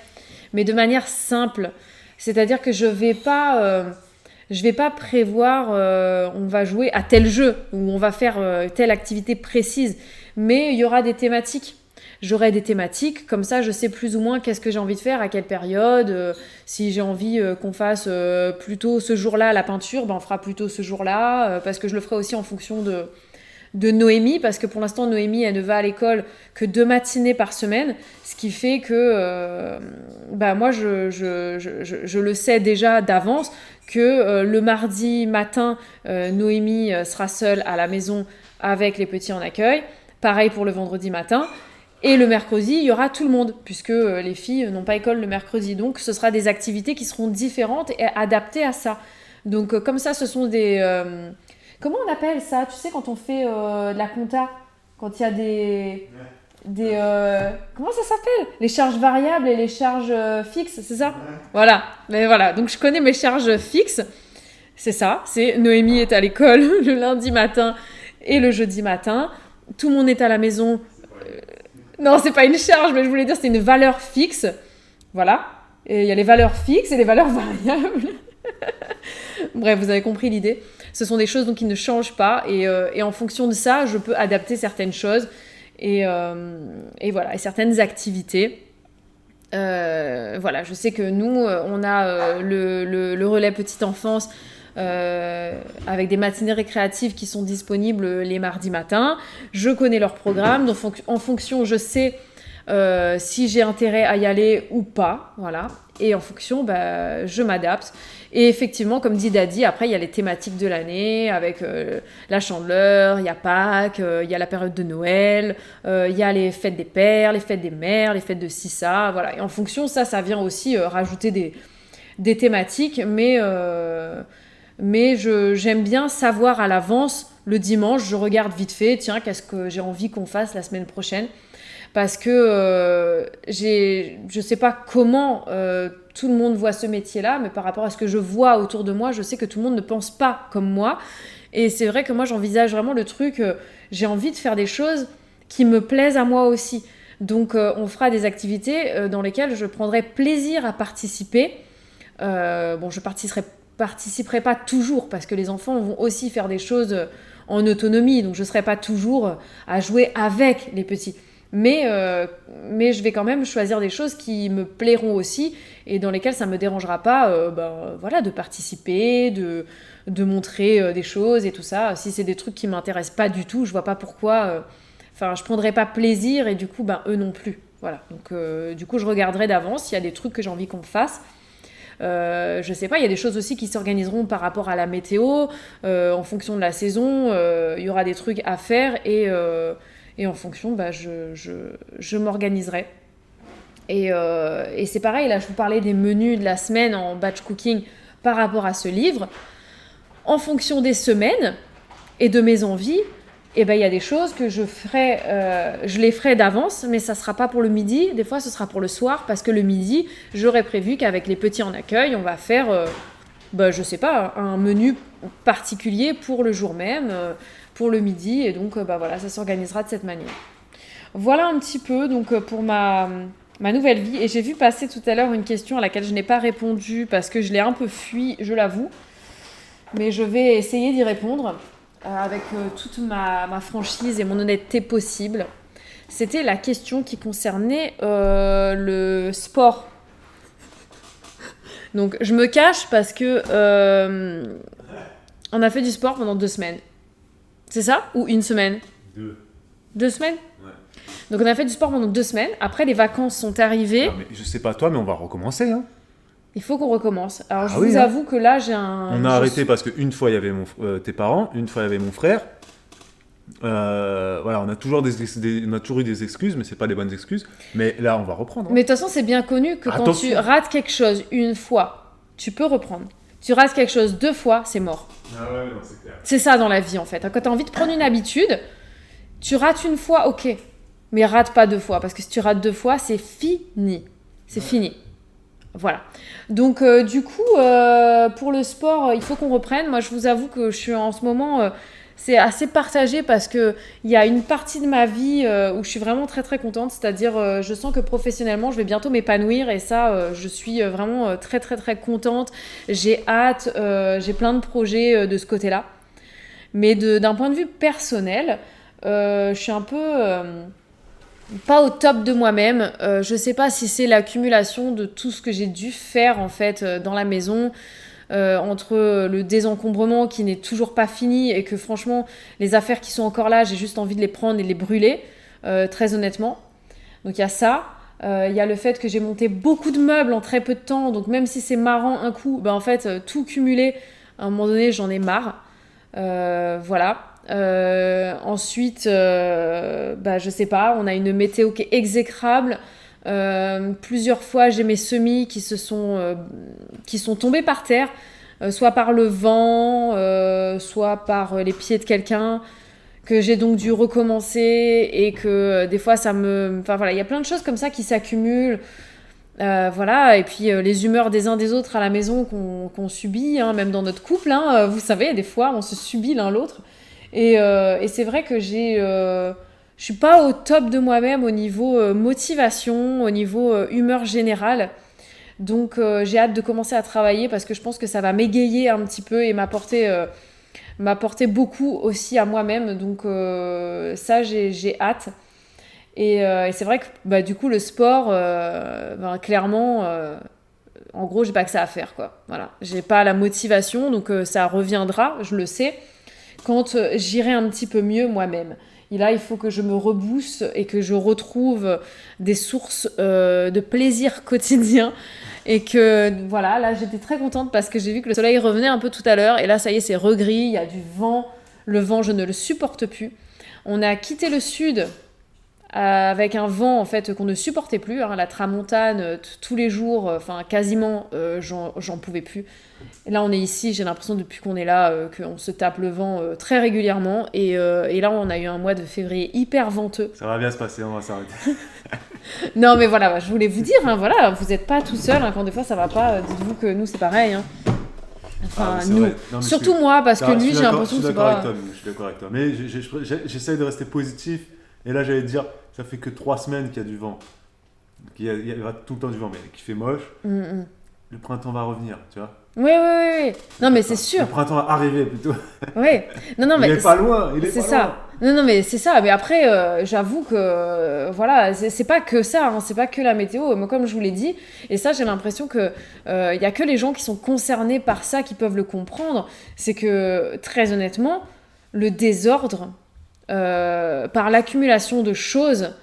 S1: mais de manière simple. C'est-à-dire que je vais pas prévoir, on va jouer à tel jeu, ou on va faire telle activité précise, mais il y aura des thématiques. J'aurai des thématiques, comme ça je sais plus ou moins qu'est-ce que j'ai envie de faire, à quelle période, si j'ai envie qu'on fasse plutôt ce jour-là la peinture, on fera plutôt ce jour-là, parce que je le ferai aussi en fonction de Noémie, parce que pour l'instant Noémie elle ne va à l'école que 2 matinées par semaine, ce qui fait que moi je le sais déjà d'avance que le mardi matin Noémie sera seule à la maison avec les petits en accueil, pareil pour le vendredi matin. Et le mercredi, il y aura tout le monde, puisque les filles n'ont pas école le mercredi. Donc, ce sera des activités qui seront différentes et adaptées à ça. Donc, comme ça, ce sont des... comment on appelle ça? Tu sais, quand on fait de la compta, quand il y a comment ça s'appelle? Les charges variables et les charges fixes, c'est ça? Voilà. Mais voilà, donc je connais mes charges fixes. C'est ça, c'est Noémie est à l'école le lundi matin et le jeudi matin. Tout le monde est à la maison. Non, c'est pas une charge, mais je voulais dire c'est une valeur fixe. Voilà. Et il y a les valeurs fixes et les valeurs variables. Bref, vous avez compris l'idée. Ce sont des choses donc, qui ne changent pas. Et en fonction de ça, je peux adapter certaines choses. Et voilà, et certaines activités. Voilà, je sais que nous, on a le relais petite enfance avec des matinées récréatives qui sont disponibles les mardis matins. Je connais leur programme, donc en fonction, je sais si j'ai intérêt à y aller ou pas, voilà. Et en fonction, je m'adapte. Et effectivement, comme dit Daddy, après, il y a les thématiques de l'année, avec la Chandeleur, il y a Pâques, il y a la période de Noël, il y a les fêtes des pères, les fêtes des mères, les fêtes de Sissa, voilà. Et en fonction, ça vient aussi rajouter des thématiques, mais j'aime bien savoir à l'avance, le dimanche, je regarde vite fait, tiens, qu'est-ce que j'ai envie qu'on fasse la semaine prochaine. Parce que je sais pas comment tout le monde voit ce métier-là, mais par rapport à ce que je vois autour de moi, je sais que tout le monde ne pense pas comme moi. Et c'est vrai que moi, j'envisage vraiment le truc, j'ai envie de faire des choses qui me plaisent à moi aussi. Donc, on fera des activités dans lesquelles je prendrai plaisir à participer. Je participerai pas toujours, parce que les enfants vont aussi faire des choses en autonomie, donc je serai pas toujours à jouer avec les petits. Mais je vais quand même choisir des choses qui me plairont aussi et dans lesquelles ça ne me dérangera pas de participer, de montrer des choses et tout ça. Si c'est des trucs qui ne m'intéressent pas du tout, je ne vois pas pourquoi... je ne prendrai pas plaisir et du coup, eux non plus. Voilà. Donc, du coup, je regarderai d'avance s'il y a des trucs que j'ai envie qu'on fasse. Je sais pas, il y a des choses aussi qui s'organiseront par rapport à la météo. En fonction de la saison, il y aura des trucs à faire et en fonction, je m'organiserai. Et c'est pareil, là, je vous parlais des menus de la semaine en batch cooking par rapport à ce livre. En fonction des semaines et de mes envies, il y a des choses que je les ferai d'avance, mais ça ne sera pas pour le midi. Des fois, ce sera pour le soir, parce que le midi, j'aurais prévu qu'avec les petits en accueil, on va faire, je sais pas, un menu particulier pour le jour même, pour le midi, et donc ça s'organisera de cette manière. Voilà un petit peu donc pour ma nouvelle vie. Et j'ai vu passer tout à l'heure une question à laquelle je n'ai pas répondu parce que je l'ai un peu fui, je l'avoue. Mais je vais essayer d'y répondre avec toute ma franchise et mon honnêteté possible. C'était la question qui concernait le sport. Donc je me cache parce que on a fait du sport pendant 2 semaines. C'est ça? Ou 1 semaine? 2 semaines?
S2: Ouais.
S1: Donc on a fait du sport pendant 2 semaines. Après les vacances sont arrivées.
S2: Non, mais je sais pas toi, mais on va recommencer. Hein.
S1: Il faut qu'on recommence. Alors je vous avoue que là j'ai un...
S2: On a arrêté parce qu'une fois il y avait tes parents, une fois il y avait mon frère. On a toujours eu des excuses, mais c'est pas des bonnes excuses. Mais là on va reprendre. Hein.
S1: Mais de toute façon c'est bien connu que quand tu rates quelque chose une fois, tu peux reprendre. Tu rates quelque chose 2 fois, c'est mort.
S2: Ah ouais, non, c'est clair.
S1: C'est ça dans la vie en fait. Quand tu as envie de prendre une habitude, tu rates une fois, ok. Mais rate pas 2 fois. Parce que si tu rates 2 fois, c'est fini. C'est fini. Voilà. Donc du coup, pour le sport, il faut qu'on reprenne. Moi, je vous avoue que je suis en ce moment... c'est assez partagé parce qu'il y a une partie de ma vie où je suis vraiment très très contente. C'est-à-dire, je sens que professionnellement, je vais bientôt m'épanouir. Et ça, je suis vraiment très très très contente. J'ai hâte. J'ai plein de projets de ce côté-là. Mais d'un point de vue personnel, je suis un peu... pas au top de moi-même. Je sais pas si c'est l'accumulation de tout ce que j'ai dû faire en fait dans la maison, entre le désencombrement qui n'est toujours pas fini et que franchement les affaires qui sont encore là, j'ai juste envie de les prendre et de les brûler, très honnêtement. Donc il y a ça. Il y a le fait que j'ai monté beaucoup de meubles en très peu de temps, donc même si c'est marrant un coup, en fait tout cumulé, à un moment donné j'en ai marre. Voilà. Ensuite, je sais pas, on a une météo qui est exécrable. Plusieurs fois, j'ai mes semis qui sont tombés par terre, soit par le vent, soit par les pieds de quelqu'un, que j'ai donc dû recommencer et que des fois Enfin voilà, il y a plein de choses comme ça qui s'accumulent. Voilà, et puis les humeurs des uns des autres à la maison qu'on subit, hein, même dans notre couple, hein, vous savez, des fois on se subit l'un l'autre. Et c'est vrai que je suis pas au top de moi-même au niveau motivation, au niveau humeur générale. Donc j'ai hâte de commencer à travailler parce que je pense que ça va m'égayer un petit peu et m'apporter beaucoup aussi à moi-même. Donc ça, j'ai hâte. Et c'est vrai que du coup, le sport, clairement, en gros, j'ai pas que ça à faire, quoi. Voilà. J'ai pas la motivation, donc ça reviendra, je le sais, quand j'irai un petit peu mieux moi-même. Et là, il faut que je me rebooste et que je retrouve des sources de plaisir quotidien. Et que, voilà, là, j'étais très contente parce que j'ai vu que le soleil revenait un peu tout à l'heure. Et là, ça y est, c'est regris, il y a du vent. Le vent, je ne le supporte plus. On a quitté le sud avec un vent en fait qu'on ne supportait plus, hein, la tramontane tous les jours, enfin quasiment j'en pouvais plus. Et là on est ici, j'ai l'impression depuis qu'on est là qu'on se tape le vent très régulièrement et là on a eu un mois de février hyper venteux.
S2: Ça va bien se passer, on va s'arrêter.
S1: Non mais voilà, je voulais vous dire, hein, voilà, vous n'êtes pas tout seul, hein, quand des fois ça va pas, dites-vous que nous c'est pareil. Hein. Enfin, nous. Non, surtout moi, parce que lui, j'ai l'impression que c'est pas...
S2: Je suis d'accord avec toi, mais j'essaye de rester positif. Et là, j'allais te dire, ça fait que 3 semaines qu'il y a du vent. Il y aura tout le temps du vent, mais qu'il fait moche. Le printemps va revenir, tu vois.
S1: Oui. Non, mais c'est sûr.
S2: Le printemps va arriver, plutôt.
S1: Oui. Non, mais...
S2: Il est pas loin,
S1: c'est ça. Non, mais c'est ça. Mais après, j'avoue que, voilà, c'est pas que ça, hein, c'est pas que la météo. Moi, comme je vous l'ai dit, et ça, j'ai l'impression que y a que les gens qui sont concernés par ça qui peuvent le comprendre. C'est que, très honnêtement, le désordre... par l'accumulation de choses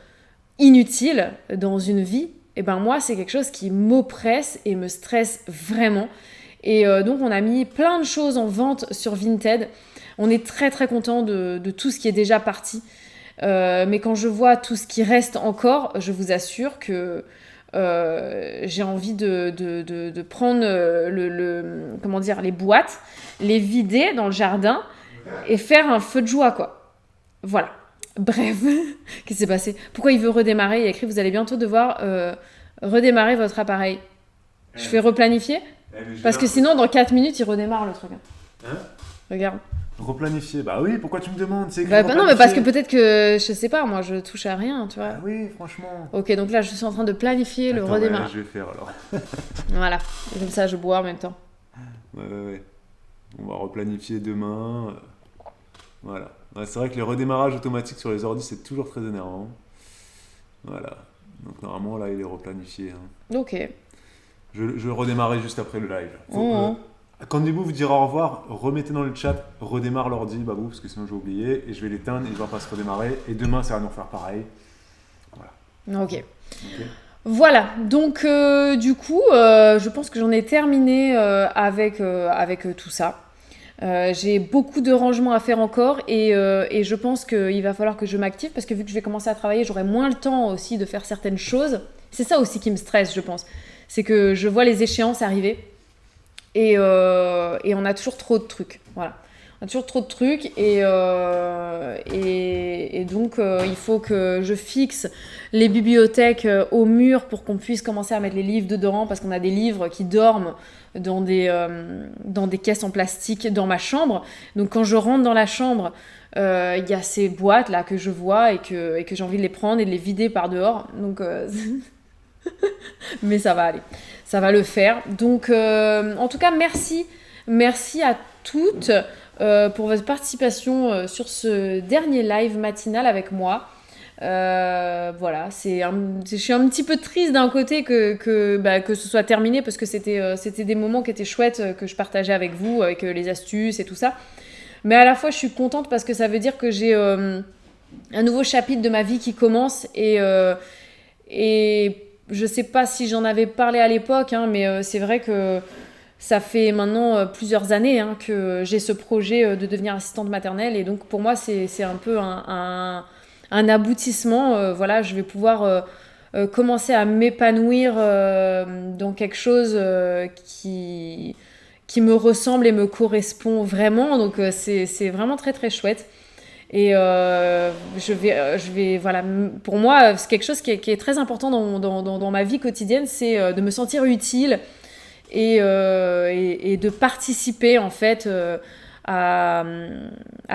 S1: inutiles dans une vie, et ben moi c'est quelque chose qui m'oppresse et me stresse vraiment. Et donc on a mis plein de choses en vente sur Vinted. On est très très content de tout ce qui est déjà parti. Mais quand je vois tout ce qui reste encore, je vous assure que j'ai envie de prendre comment dire, les boîtes, les vider dans le jardin et faire un feu de joie, quoi. Voilà. Bref, qu'est-ce qui s'est passé ? Pourquoi il veut redémarrer ? Il a écrit, vous allez bientôt devoir redémarrer votre appareil. Je fais replanifier ? Parce que sinon, dans 4 minutes, il redémarre le truc.
S2: Hein ?
S1: Regarde.
S2: Replanifier ? Bah oui, pourquoi tu me demandes ? C'est
S1: non, mais parce que peut-être que, je sais pas, moi, je touche à rien, tu vois.
S2: Ah oui, franchement.
S1: Ok, donc là, je suis en train de planifier le redémarrage.
S2: Je vais faire alors.
S1: Voilà. Et comme ça, je bois en même temps.
S2: Ouais. On va replanifier demain. Voilà. Ouais, c'est vrai que les redémarrages automatiques sur les ordi, c'est toujours très énervant. Voilà. Donc normalement, là, il est replanifié. Hein.
S1: Ok.
S2: Je redémarrerai juste après le live. Quand Dibou vous dira au revoir, remettez dans le chat, redémarre l'ordi, Babou, parce que sinon j'ai oublié, et je vais l'éteindre, il ne va pas se redémarrer, et demain, ça va nous faire pareil. Voilà.
S1: Ok. Voilà, donc du coup, je pense que j'en ai terminé avec tout ça. J'ai beaucoup de rangements à faire encore et je pense qu'il va falloir que je m'active parce que vu que je vais commencer à travailler, j'aurai moins le temps aussi de faire certaines choses. C'est ça aussi qui me stresse, je pense. C'est que je vois les échéances arriver et on a toujours trop de trucs. Voilà. On a toujours trop de trucs et donc il faut que je fixe les bibliothèques au mur pour qu'on puisse commencer à mettre les livres dedans parce qu'on a des livres qui dorment dans des caisses en plastique dans ma chambre. Donc quand je rentre dans la chambre, il y a ces boîtes là que je vois et que j'ai envie de les prendre et de les vider par dehors. Donc mais ça va aller, ça va le faire. Donc en tout cas merci à toutes pour votre participation sur ce dernier live matinal avec moi. Voilà, je suis un petit peu triste d'un côté que ce soit terminé parce que c'était des moments qui étaient chouettes que je partageais avec vous, avec les astuces et tout ça. Mais à la fois, je suis contente parce que ça veut dire que j'ai un nouveau chapitre de ma vie qui commence et je sais pas si j'en avais parlé à l'époque, hein, mais c'est vrai que ça fait maintenant plusieurs années hein, que j'ai ce projet de devenir assistante maternelle. Et donc, pour moi, c'est un peu un aboutissement. Voilà, je vais pouvoir commencer à m'épanouir dans quelque chose qui me ressemble et me correspond vraiment. Donc, c'est vraiment très, très chouette. Et je vais, voilà, pour moi, c'est quelque chose qui est très important dans ma vie quotidienne, c'est de me sentir utile et de participer en fait à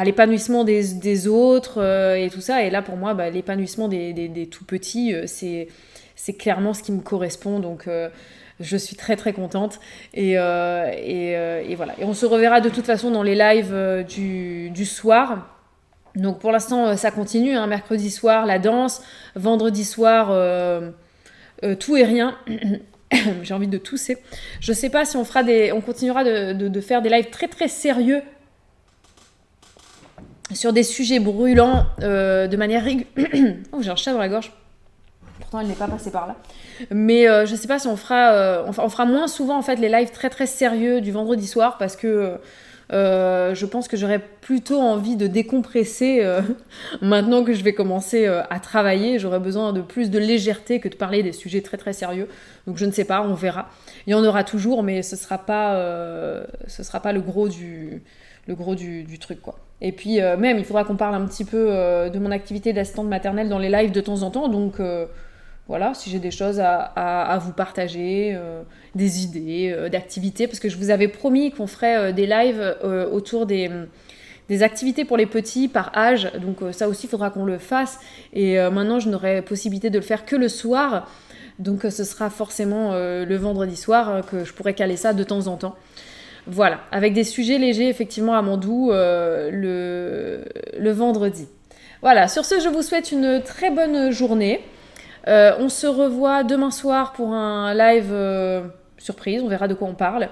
S1: l'épanouissement des autres et tout ça. Et là, pour moi, l'épanouissement des tout petits, c'est clairement ce qui me correspond. Donc, je suis très très contente et voilà. Et on se reverra de toute façon dans les lives du soir. Donc pour l'instant, ça continue, hein, mercredi soir, la danse, vendredi soir, tout et rien. J'ai envie de tousser. Je sais pas si on continuera de faire des lives très très sérieux sur des sujets brûlants de manière régulière. Oh, j'ai un chat dans la gorge. Pourtant, elle n'est pas passée par là. Mais je sais pas si on fera moins souvent en fait les lives très très sérieux du vendredi soir parce que je pense que j'aurais plutôt envie de décompresser maintenant que je vais commencer à travailler. J'aurais besoin de plus de légèreté que de parler des sujets très très sérieux. Donc je ne sais pas, on verra. Il y en aura toujours, mais ce sera pas le gros du truc quoi. Et puis même, il faudra qu'on parle un petit peu de mon activité d'assistante maternelle dans les lives de temps en temps. Donc voilà, si j'ai des choses à vous partager, des idées, d'activités, parce que je vous avais promis qu'on ferait des lives autour des activités pour les petits par âge, donc ça aussi il faudra qu'on le fasse, et maintenant je n'aurai possibilité de le faire que le soir, donc ce sera forcément le vendredi soir que je pourrai caler ça de temps en temps. Voilà, avec des sujets légers effectivement à Mandou le vendredi. Voilà, sur ce je vous souhaite une très bonne journée. On se revoit demain soir pour un live surprise, on verra de quoi on parle.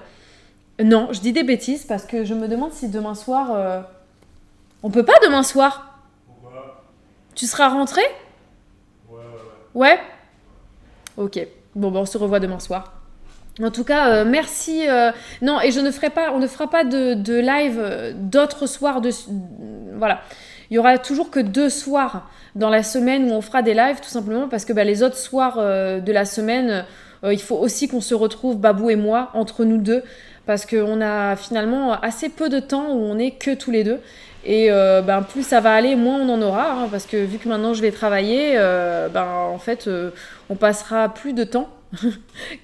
S1: Non, je dis des bêtises parce que je me demande si demain soir... On peut pas demain soir?
S2: Pourquoi?
S1: Tu seras rentré? Ouais? Ok, bon on se revoit demain soir. En tout cas, merci. Non, et on ne fera pas de live d'autres soirs. Voilà. Il y aura toujours que 2 soirs dans la semaine où on fera des lives, tout simplement parce que les autres soirs de la semaine, il faut aussi qu'on se retrouve, Babou et moi, entre nous deux, parce qu'on a finalement assez peu de temps où on n'est que tous les deux. Et plus ça va aller, moins on en aura, hein, parce que vu que maintenant je vais travailler, en fait, on passera plus de temps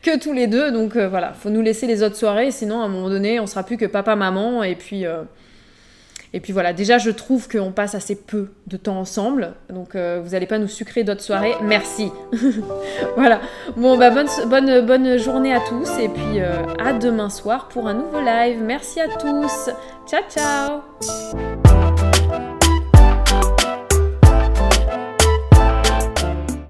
S1: que tous les deux. Donc voilà, faut nous laisser les autres soirées, sinon à un moment donné, on sera plus que papa, maman, et puis voilà, déjà je trouve qu'on passe assez peu de temps ensemble, donc vous n'allez pas nous sucrer d'autres soirées, merci. Voilà, bon bonne journée à tous, et puis à demain soir pour un nouveau live. Merci à tous, ciao ciao.